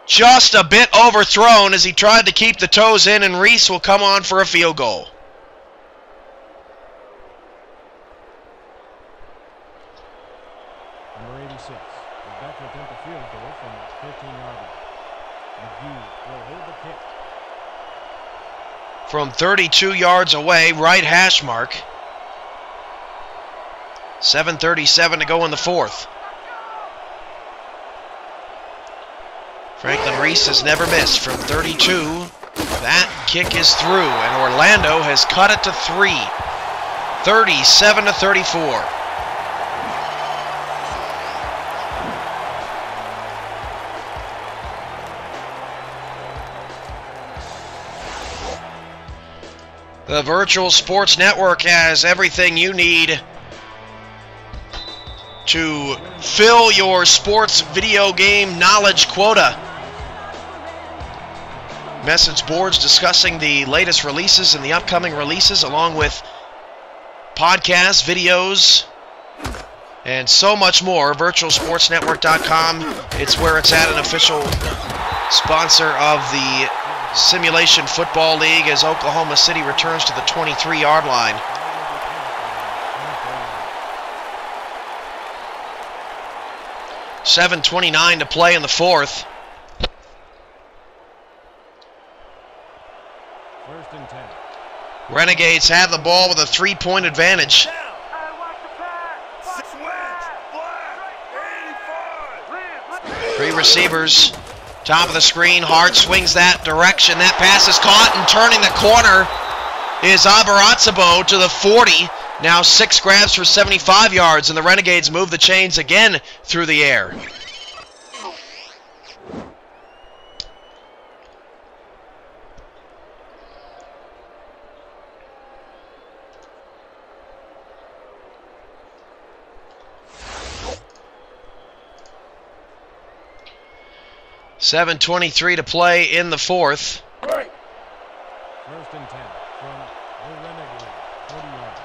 Just a bit overthrown as he tried to keep the toes in, and Reese will come on for a field goal. Number 86 is back to attempt a field goal from 15-yard line. McGee will hold the kick. From 32 yards away, right hash mark. 7:37 to go in the fourth. Franklin Reese has never missed from 32. That kick is through, and Orlando has cut it to 3. 37-34. The Virtual Sports Network has everything you need to fill your sports video game knowledge quota. Message boards discussing the latest releases and the upcoming releases, along with podcasts, videos, and so much more. VirtualSportsNetwork.com. It's where it's at, an official sponsor of the Simulation Football League, as Oklahoma City returns to the 23-yard line. .29 to play in the fourth. 1st and 10. Renegades have the ball with a 3-point advantage. Three receivers. Top of the screen. Hart swings that direction. That pass is caught, and turning the corner is Abaratsabo to the 40. Now 6 grabs for 75 yards, and the Renegades move the chains again through the air. .23 to play in the fourth. 1st and 10 from the Renegade 40 yards.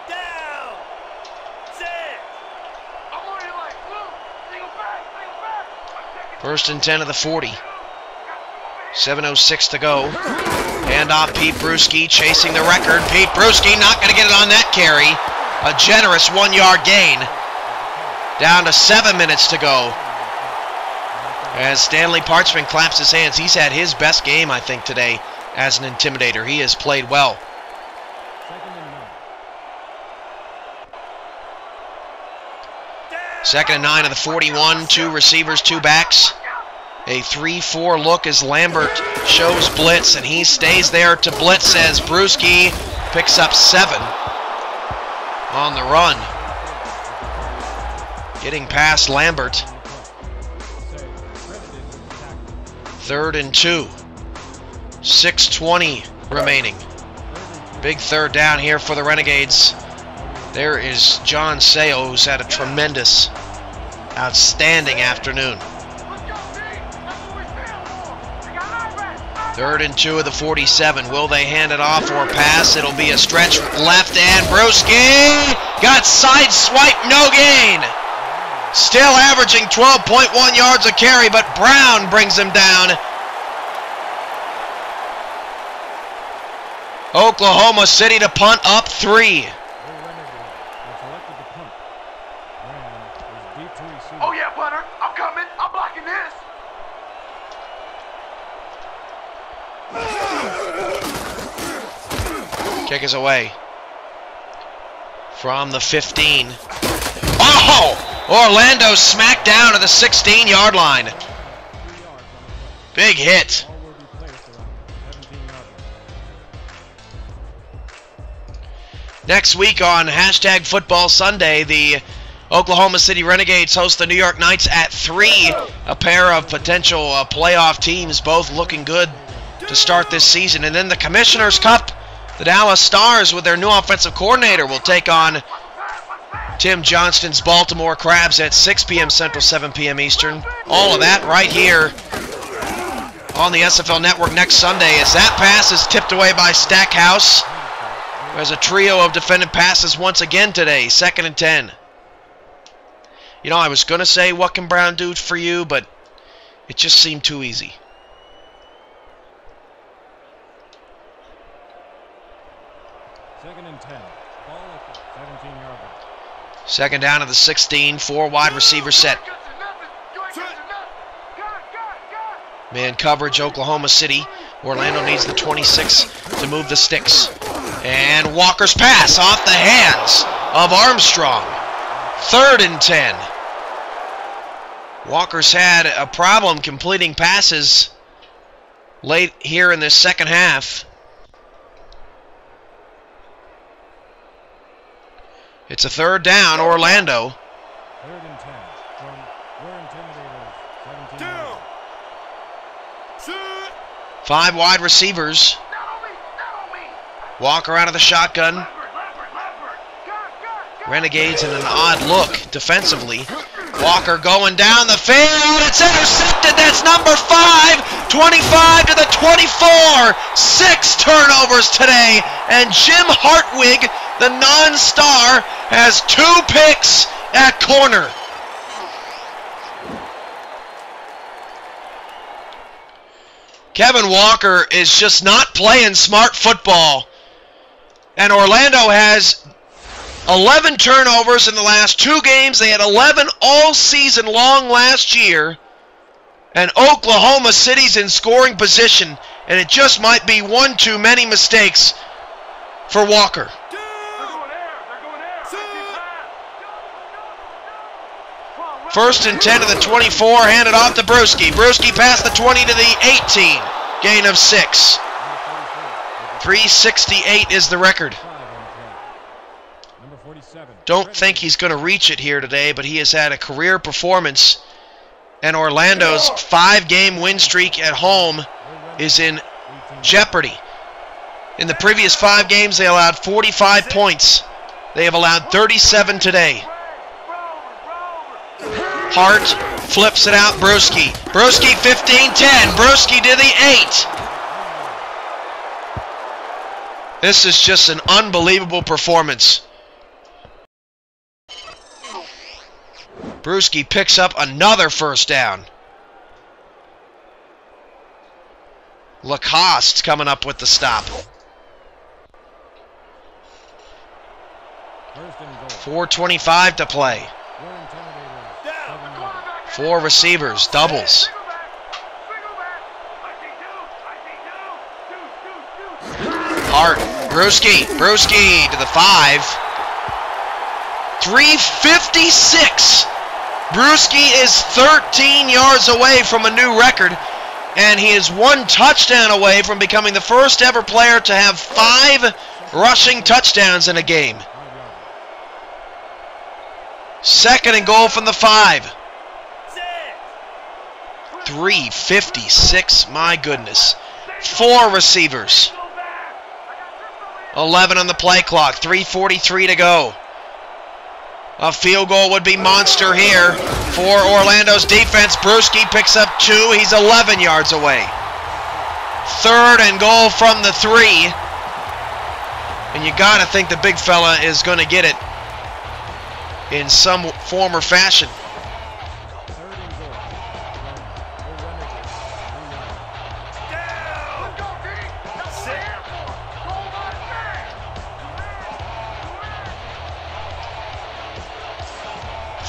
Down! 6! I'm on your leg. Move! Single back! 1st and 10 of the 40. 7:06 to go. Handoff, Pete Bruschi chasing the record. Pete Bruschi not going to get it on that carry. A generous 1-yard gain. Down to 7 minutes to go. As Stanley Parchman claps his hands. He's had his best game, I think, today as an Intimidator. He has played well. Second and 9 of the 41. 2 receivers, 2 backs. A 3-4 look as Lambert shows blitz, and he stays there to blitz as Brewski picks up 7 on the run. Getting past Lambert. 3rd and 2. 6:20 remaining. Big third down here for the Renegades. There is John Seo, who's had a tremendous, outstanding afternoon. 3rd and 2 of the 47. Will they hand it off or pass? It'll be a stretch left, and Brewski got sideswiped, no gain. Still averaging 12.1 yards a carry, but Brown brings him down. Oklahoma City to punt up 3. Oh yeah, punter, I'm coming. I'm blocking this. Kick is away. From the 15. Oh! Orlando smacked down to the 16-yard line. Big hit. Next week on Hashtag Football Sunday, the Oklahoma City Renegades host the New York Knights at 3. A pair of potential playoff teams, both looking good to start this season. And then the Commissioner's Cup, the Dallas Stars with their new offensive coordinator will take on Tim Johnston's Baltimore Crabs at 6 p.m. Central, 7 p.m. Eastern. All of that right here on the SFL Network next Sunday as that pass is tipped away by Stackhouse. There's a trio of defended passes once again today. 2nd and 10. You know, I was going to say, what can Brown do for you? But it just seemed too easy. Second and 10. Ball at the 17-yard line. 2nd down to the 16. 4 wide receiver set. Man coverage, Oklahoma City. Orlando needs the 26 to move the sticks. And Walker's pass off the hands of Armstrong. 3rd and 10. Walker's had a problem completing passes late here in this second half. It's a 3rd down, Orlando. 3rd and 10 from your Intimidators, 17. 5 wide receivers. Walker out of the shotgun. Renegades in an odd look defensively. Walker going down the field. It's intercepted. That's number 5. 25 to the 24. 6 turnovers today. And Jim Hartwig, the non-star, has 2 picks at corner. Kevin Walker is just not playing smart football. And Orlando has 11 turnovers in the last 2 games. They had 11 all season long last year. And Oklahoma City's in scoring position. And it just might be one too many mistakes for Walker. First and 10 to the 24, handed off to Brewski. Brewski past the 20 to the 18. Gain of 6. 368 is the record. Don't think he's going to reach it here today, but he has had a career performance. And Orlando's 5-game win streak at home is in jeopardy. In the previous 5 games, they allowed 45 points. They have allowed 37 today. Hart flips it out, Brewski. Brewski 15-10. Brewski to the 8. This is just an unbelievable performance. Brewski picks up another first down. Lacoste coming up with the stop. 4:25 to play. 4 receivers, doubles. Hart, Brewski to the 5. 356. Brewski is 13 yards away from a new record, and he is 1 touchdown away from becoming the first ever player to have 5 rushing touchdowns in a game. 2nd and goal from the 5. 356, my goodness. 4 receivers. 11 on the play clock, 3:43 to go. A field goal would be monster here for Orlando's defense. Brewski picks up 2. He's 11 yards away. 3rd and goal from the 3. And you got to think the big fella is going to get it in some form or fashion.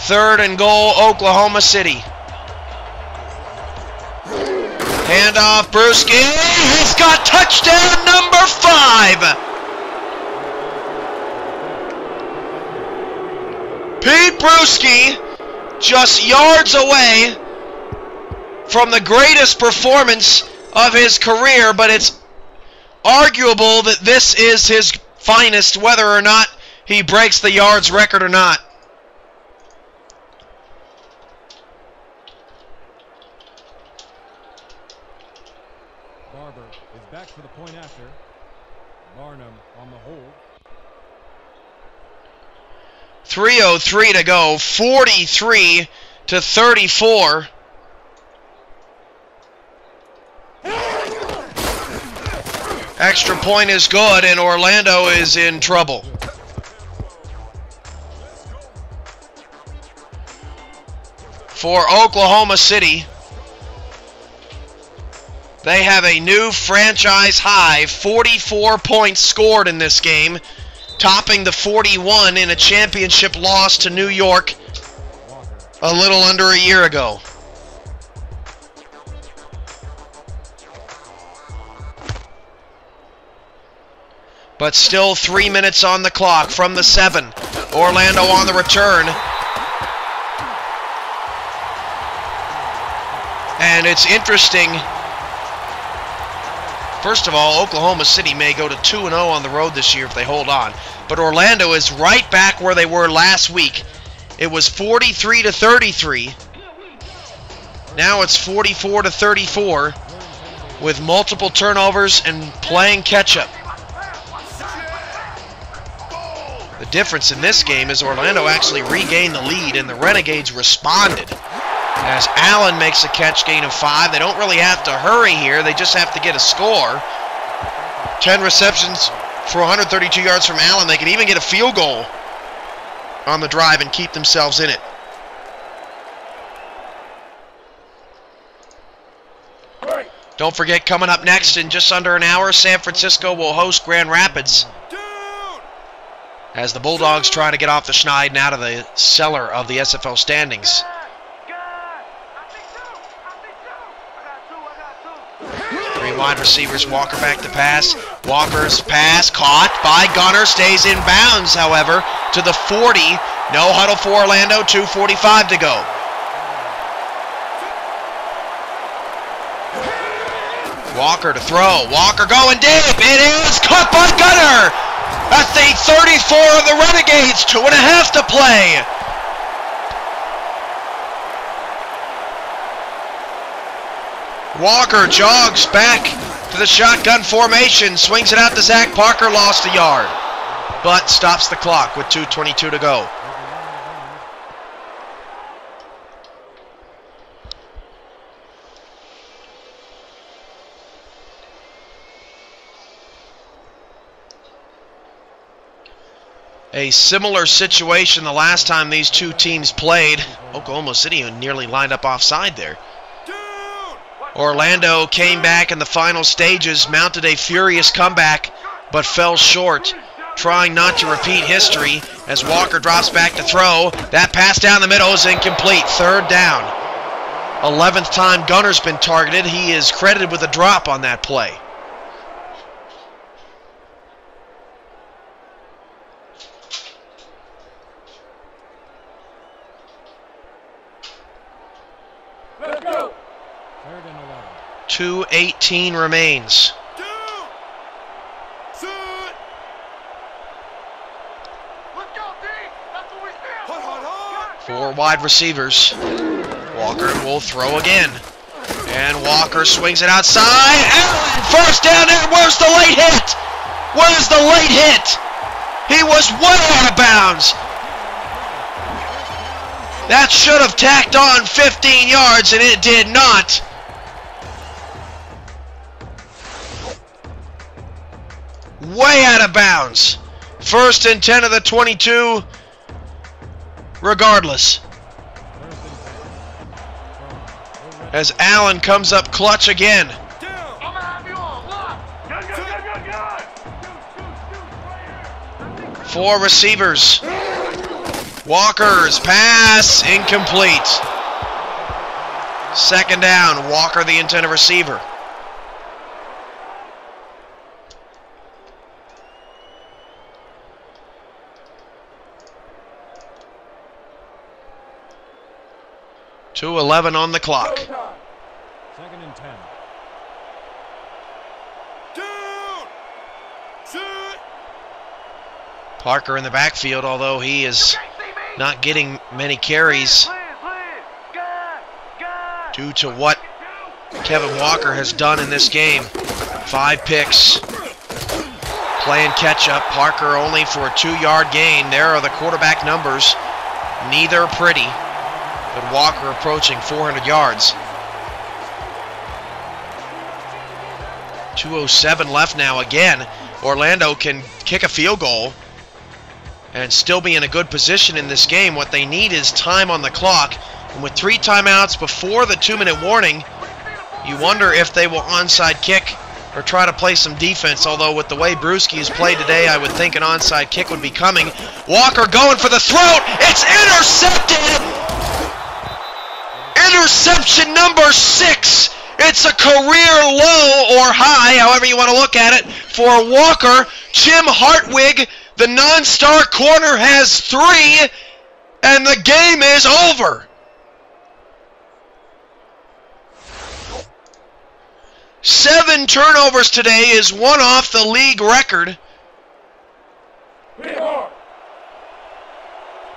Third and goal, Oklahoma City. Handoff, Brewski. He's got touchdown number 5. Pete Brewski, just yards away from the greatest performance of his career, but it's arguable that this is his finest, whether or not he breaks the yards record or not. Barber is back for the point after. Barnum on the hold. 3:03 to go, 43-34. Extra point is good, and Orlando is in trouble. For Oklahoma City, they have a new franchise high, 44 points scored in this game, topping the 41 in a championship loss to New York a little under a year ago. But still 3 minutes on the clock from the 7. Orlando on the return. And it's interesting. First of all, Oklahoma City may go to 2-0 on the road this year if they hold on. But Orlando is right back where they were last week. It was 43-33. Now it's 44-34 with multiple turnovers and playing catch-up. The difference in this game is Orlando actually regained the lead and the Renegades responded. As Allen makes a catch, gain of 5. They don't really have to hurry here. They just have to get a score. 10 receptions for 132 yards from Allen. They can even get a field goal on the drive and keep themselves in it. Don't forget, coming up next in just under an hour, San Francisco will host Grand Rapids as the Bulldogs try to get off the schneid and out of the cellar of the SFL standings. 3 wide receivers, Walker back to pass. Walker's pass caught by Gunner, stays in bounds, however, to the 40. No huddle for Orlando, 2:45 to go. Walker to throw. Walker going deep. It is caught by Gunner at the 34 of the Renegades. 2.5 to play. Walker jogs back to the shotgun formation, swings it out to Zach Parker, lost a yard, but stops the clock with 2:22 to go. A similar situation the last time these two teams played. Oklahoma City nearly lined up offside there. Orlando came back in the final stages, mounted a furious comeback, but fell short, trying not to repeat history as Walker drops back to throw. That pass down the middle is incomplete. 3rd down. 11th time Gunner's been targeted. He is credited with a drop on that play. Let's go. 2:18 remains. Four wide receivers. Walker will throw again. And Walker swings it outside. Allen, first down there. Where's the late hit? Where's the late hit? He was way out of bounds. That should have tacked on 15 yards, and it did not. Way out of bounds. 1st and 10 of the 22. Regardless. As Allen comes up clutch again. Four receivers. Walker's pass incomplete. 2nd down. Walker, the intended receiver. .2:11 on the clock. 2nd and 10. Parker in the backfield, although he is not getting many carries due to what Kevin Walker has done in this game. 5 picks. Playing catch-up. Parker only for a 2-yard gain. There are the quarterback numbers. Neither pretty. But Walker approaching 400 yards. 2:07 left now again. Orlando can kick a field goal and still be in a good position in this game. What they need is time on the clock. And with 3 timeouts before the 2-minute warning, you wonder if they will onside kick or try to play some defense. Although with the way Brewski has played today, I would think an onside kick would be coming. Walker going for the throat. It's intercepted! Interception number 6. It's a career low or high, however you want to look at it, for Walker. Jim Hartwig, the non-star corner, has 3, and the game is over. 7 turnovers today is 1 off the league record.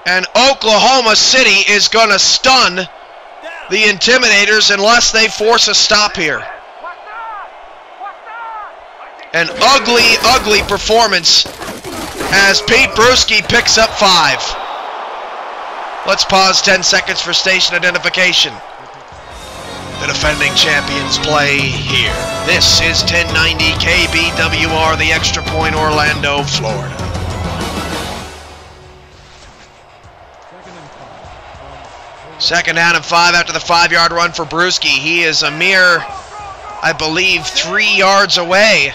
And Oklahoma City is going to stun the Intimidators unless they force a stop here. An ugly, ugly performance as Pete Brewski picks up 5. Let's pause 10 seconds for station identification. The defending champions play here. This is 1090 KBWR, the Extra Point, Orlando, Florida. Second down and 5 after the 5-yard run for Brewski. He is a mere, I believe, 3 yards away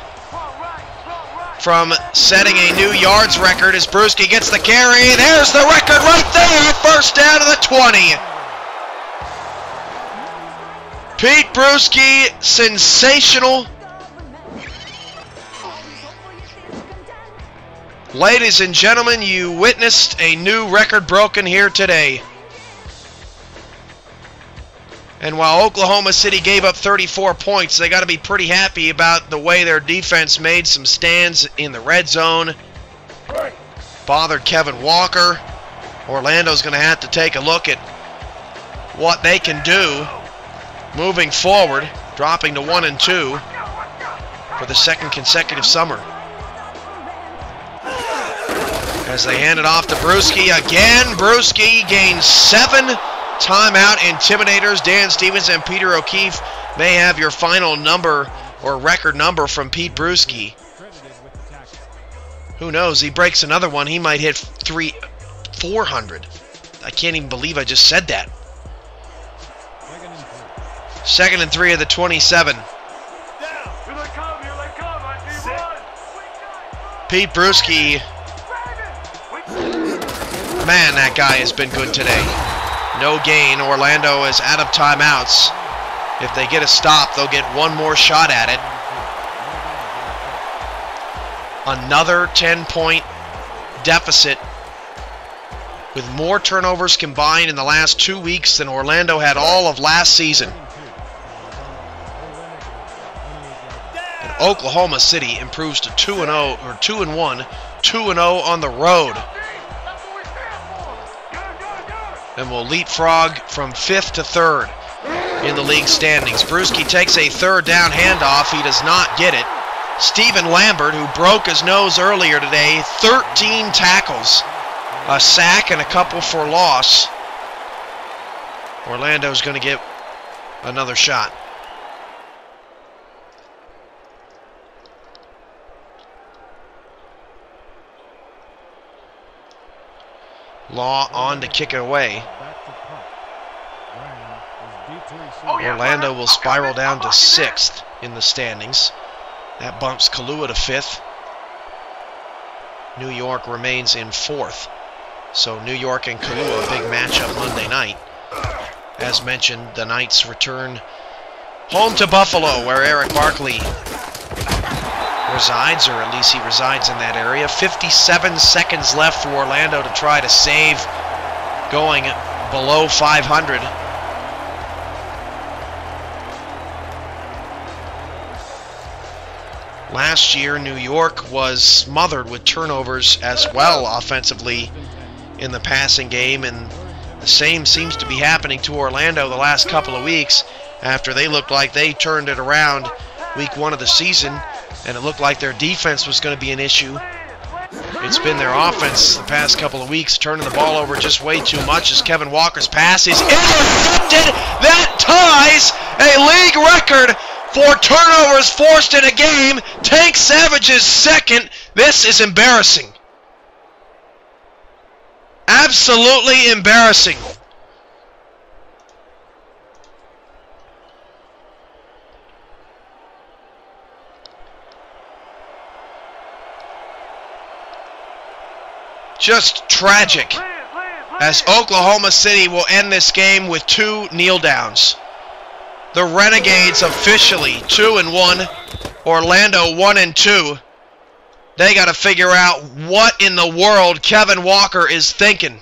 from setting a new yards record as Brewski gets the carry. There's the record right there. First down to the 20. Pete Brewski, sensational. Ladies and gentlemen, you witnessed a new record broken here today. And while Oklahoma City gave up 34 points, they got to be pretty happy about the way their defense made some stands in the red zone. Bothered Kevin Walker. Orlando's going to have to take a look at what they can do moving forward, dropping to 1-2 for the 2nd consecutive summer. As they hand it off to Brewski again. Brewski gains 7. Timeout. Intimidators. Dan Stevens and Peter O'Keefe may have your final number or record number from Pete Brewski. Who knows? He breaks another one. He might hit 400. I can't even believe I just said that. 2nd and 3 of the 27. Pete Brewski. Man, that guy has been good today. No gain. Orlando is out of timeouts. If they get a stop, they'll get one more shot at it. Another 10-point deficit with more turnovers combined in the last 2 weeks than Orlando had all of last season. And Oklahoma City improves to 2-0 or 2-1, 2-0 on the road. And will leapfrog from 5th to 3rd in the league standings. Brewski takes a third down handoff. He does not get it. Stephen Lambert, who broke his nose earlier today, 13 tackles, a sack, and a couple for loss. Orlando's going to get another shot. Law on to kick it away. Orlando will spiral down to 6th in the standings. That bumps Kahlua to 5th. New York remains in 4th. So New York and Kahlua, a big matchup Monday night. As mentioned, the Knights return home to Buffalo, where Eric Barkley resides, or at least he resides in that area. 57 seconds left for Orlando to try to save going below 500. Last year, New York was smothered with turnovers as well offensively in the passing game, and the same seems to be happening to Orlando the last couple of weeks after they looked like they turned it around week 1 of the season, and it looked like their defense was going to be an issue. It's been their offense the past couple of weeks, turning the ball over just way too much as Kevin Walker's pass is intercepted. That ties a league record for turnovers forced in a game. Tank Savage is second. This is embarrassing. Absolutely embarrassing. Just tragic, as Oklahoma City will end this game with 2 kneel downs. The Renegades officially 2-1, Orlando 1-2. They got to figure out what in the world Kevin Walker is thinking.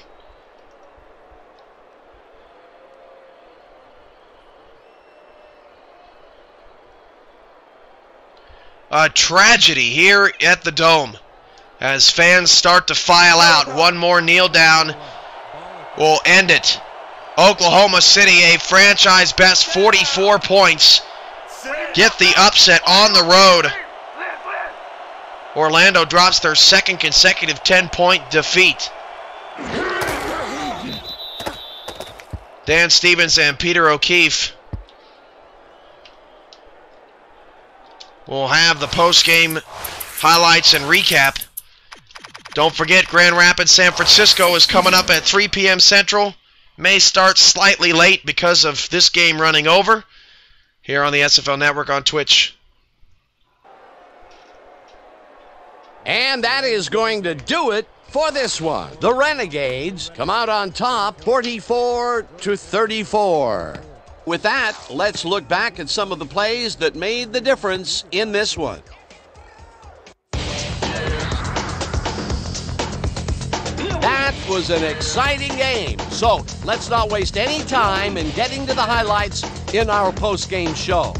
A tragedy here at the Dome as fans start to file out. One more kneel down will end it. Oklahoma City, a franchise best 44 points, get the upset on the road. Orlando drops their second consecutive 10-point defeat. Dan Stevens and Peter O'Keefe will have the post-game highlights and recap. Don't forget, Grand Rapids, San Francisco is coming up at 3 p.m. Central. May start slightly late because of this game running over. Here on the SFL Network on Twitch. And that is going to do it for this one. The Renegades come out on top, 44-34. With that, let's look back at some of the plays that made the difference in this one. That was an exciting game. So let's not waste any time in getting to the highlights in our post-game show.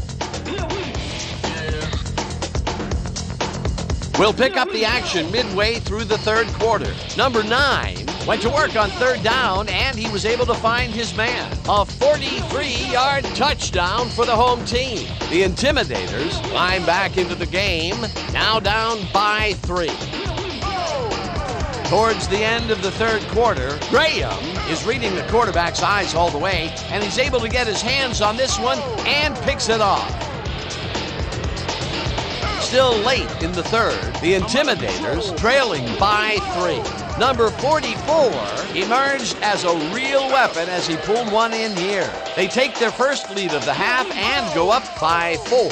We'll pick up the action midway through the third quarter. Number 9 went to work on third down, and he was able to find his man. A 43-yard touchdown for the home team. The Intimidators climb back into the game, now down by 3. Towards the end of the third quarter, Graham is reading the quarterback's eyes all the way, and he's able to get his hands on this one and picks it off. Still late in the third, the Intimidators trailing by 3. Number 44 emerged as a real weapon as he pulled one in here. They take their first lead of the half and go up by 4.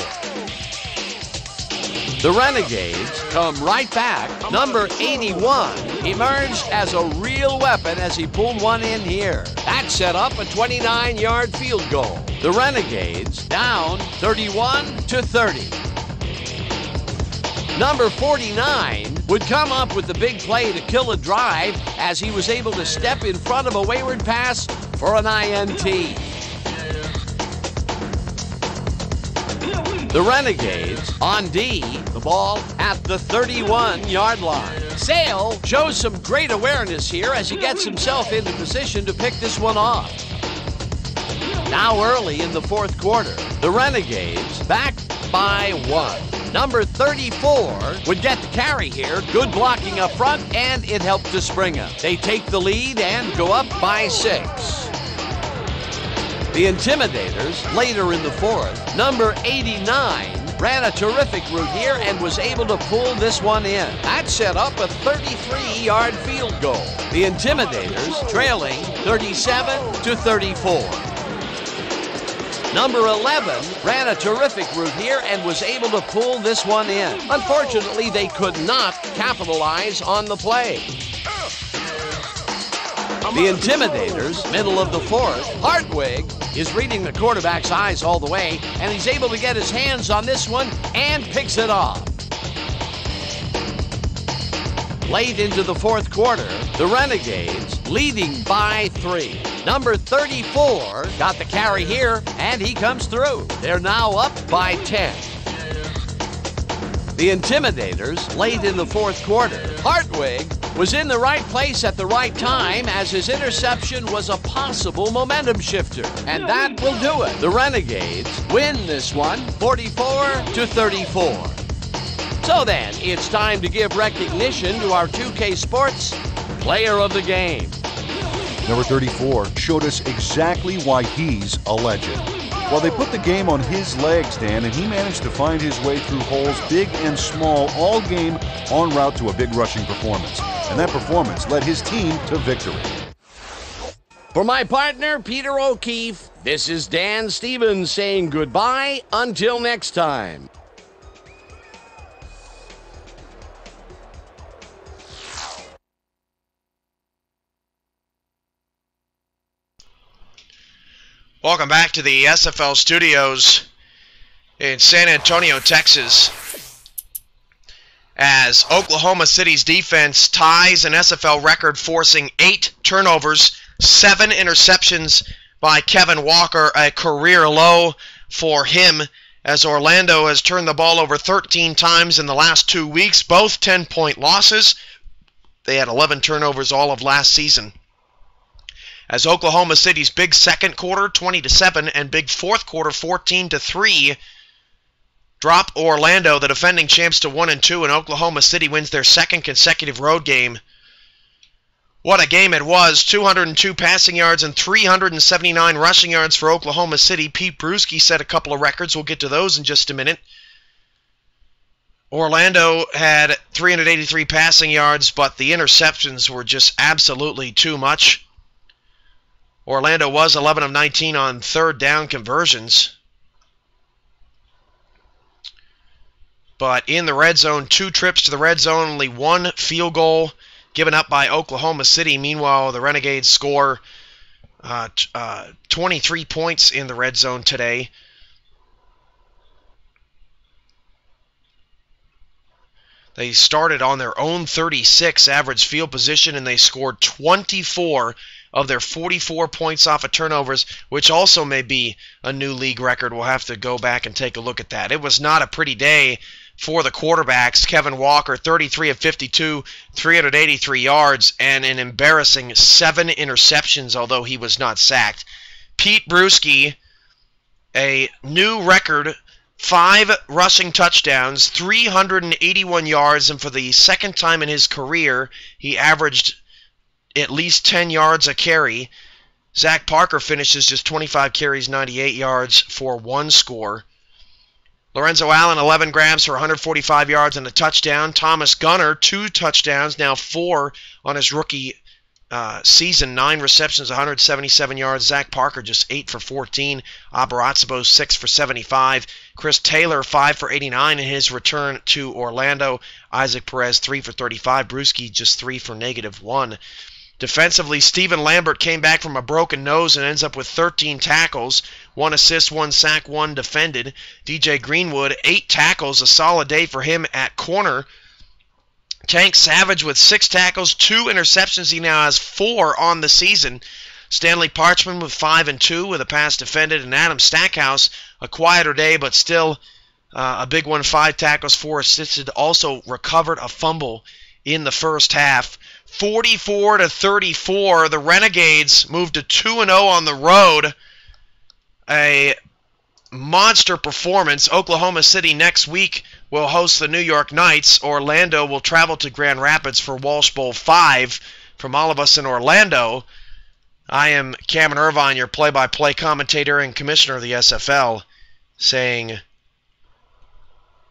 The Renegades come right back. Number 81 emerged as a real weapon as he pulled one in here. That set up a 29-yard field goal. The Renegades down 31-30. Number 49 would come up with the big play to kill a drive as he was able to step in front of a wayward pass for an INT. The Renegades on D, the ball at the 31-yard line. Sale shows some great awareness here as he gets himself into position to pick this one off. Now early in the fourth quarter, the Renegades back by 1. Number 34 would get the carry here. Good blocking up front, and it helped to spring him. They take the lead and go up by 6. The Intimidators, later in the fourth, number 89 ran a terrific route here and was able to pull this one in. That set up a 33-yard field goal. The Intimidators trailing 37-34. Number 11 ran a terrific route here and was able to pull this one in. Unfortunately, they could not capitalize on the play. The Intimidators, middle of the fourth, Hartwig is reading the quarterback's eyes all the way, and he's able to get his hands on this one and picks it off. Late into the fourth quarter, the Renegades leading by 3. Number 34 got the carry here, and he comes through. They're now up by 10. The Intimidators, late in the fourth quarter, Hartwig was in the right place at the right time as his interception was a possible momentum shifter. And that will do it. The Renegades win this one 44-34. So then, it's time to give recognition to our 2K Sports Player of the Game. Number 34 showed us exactly why he's a legend. Well, they put the game on his legs, Dan, and he managed to find his way through holes big and small all game en route to a big rushing performance. And that performance led his team to victory. For my partner, Peter O'Keefe, this is Dan Stevens saying goodbye until next time. Welcome back to the SFL studios in San Antonio, Texas, as Oklahoma City's defense ties an SFL record, forcing 8 turnovers, 7 interceptions by Kevin Walker, a career low for him, as Orlando has turned the ball over 13 times in the last 2 weeks, both 10-point losses. They had 11 turnovers all of last season. As Oklahoma City's big second quarter, 20-7, and big fourth quarter, 14-3, drop Orlando, the defending champs, to 1-2, and Oklahoma City wins their second consecutive road game. What a game it was. 202 passing yards and 379 rushing yards for Oklahoma City. Pete Bruschi set a couple of records. We'll get to those in just a minute. Orlando had 383 passing yards, but the interceptions were just absolutely too much. Orlando was 11 of 19 on third down conversions. But in the red zone, 2 trips to the red zone, only 1 field goal given up by Oklahoma City. Meanwhile, the Renegades score 23 points in the red zone today. They started on their own 36 average field position, and they scored 24 of their 44 points off of turnovers, which also may be a new league record. We'll have to go back and take a look at that. It was not a pretty day for the quarterbacks. Kevin Walker, 33 of 52, 383 yards, and an embarrassing 7 interceptions, although he was not sacked. Pete Bruschi, a new record, 5 rushing touchdowns, 381 yards, and for the second time in his career, he averaged at least 10 yards a carry. Zach Parker finishes just 25 carries, 98 yards for 1 score. Lorenzo Allen, 11 grabs for 145 yards and a touchdown. Thomas Gunner, 2 touchdowns, now 4 on his rookie season, 9 receptions, 177 yards. Zach Parker just 8 for 14. Abarazzo 6 for 75. Chris Taylor 5 for 89 in his return to Orlando. Isaac Perez 3 for 35. Bruschi just 3 for -1. Defensively, Stephen Lambert came back from a broken nose and ends up with 13 tackles, 1 assist, 1 sack, 1 defended. DJ Greenwood, 8 tackles, a solid day for him at corner. Tank Savage with 6 tackles, 2 interceptions. He now has 4 on the season. Stanley Parchman with 5 and 2 with a pass defended. And Adam Stackhouse, a quieter day, but still a big one, 5 tackles, 4 assisted. Also recovered a fumble in the first half. 44-34, the Renegades moved to 2-0 on the road. A monster performance. Oklahoma City next week will host the New York Knights. Orlando will travel to Grand Rapids for Walsh Bowl 5. From all of us in Orlando, I am Cameron Irvine, your play-by-play commentator and commissioner of the SFL, saying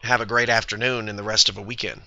have a great afternoon and the rest of a weekend.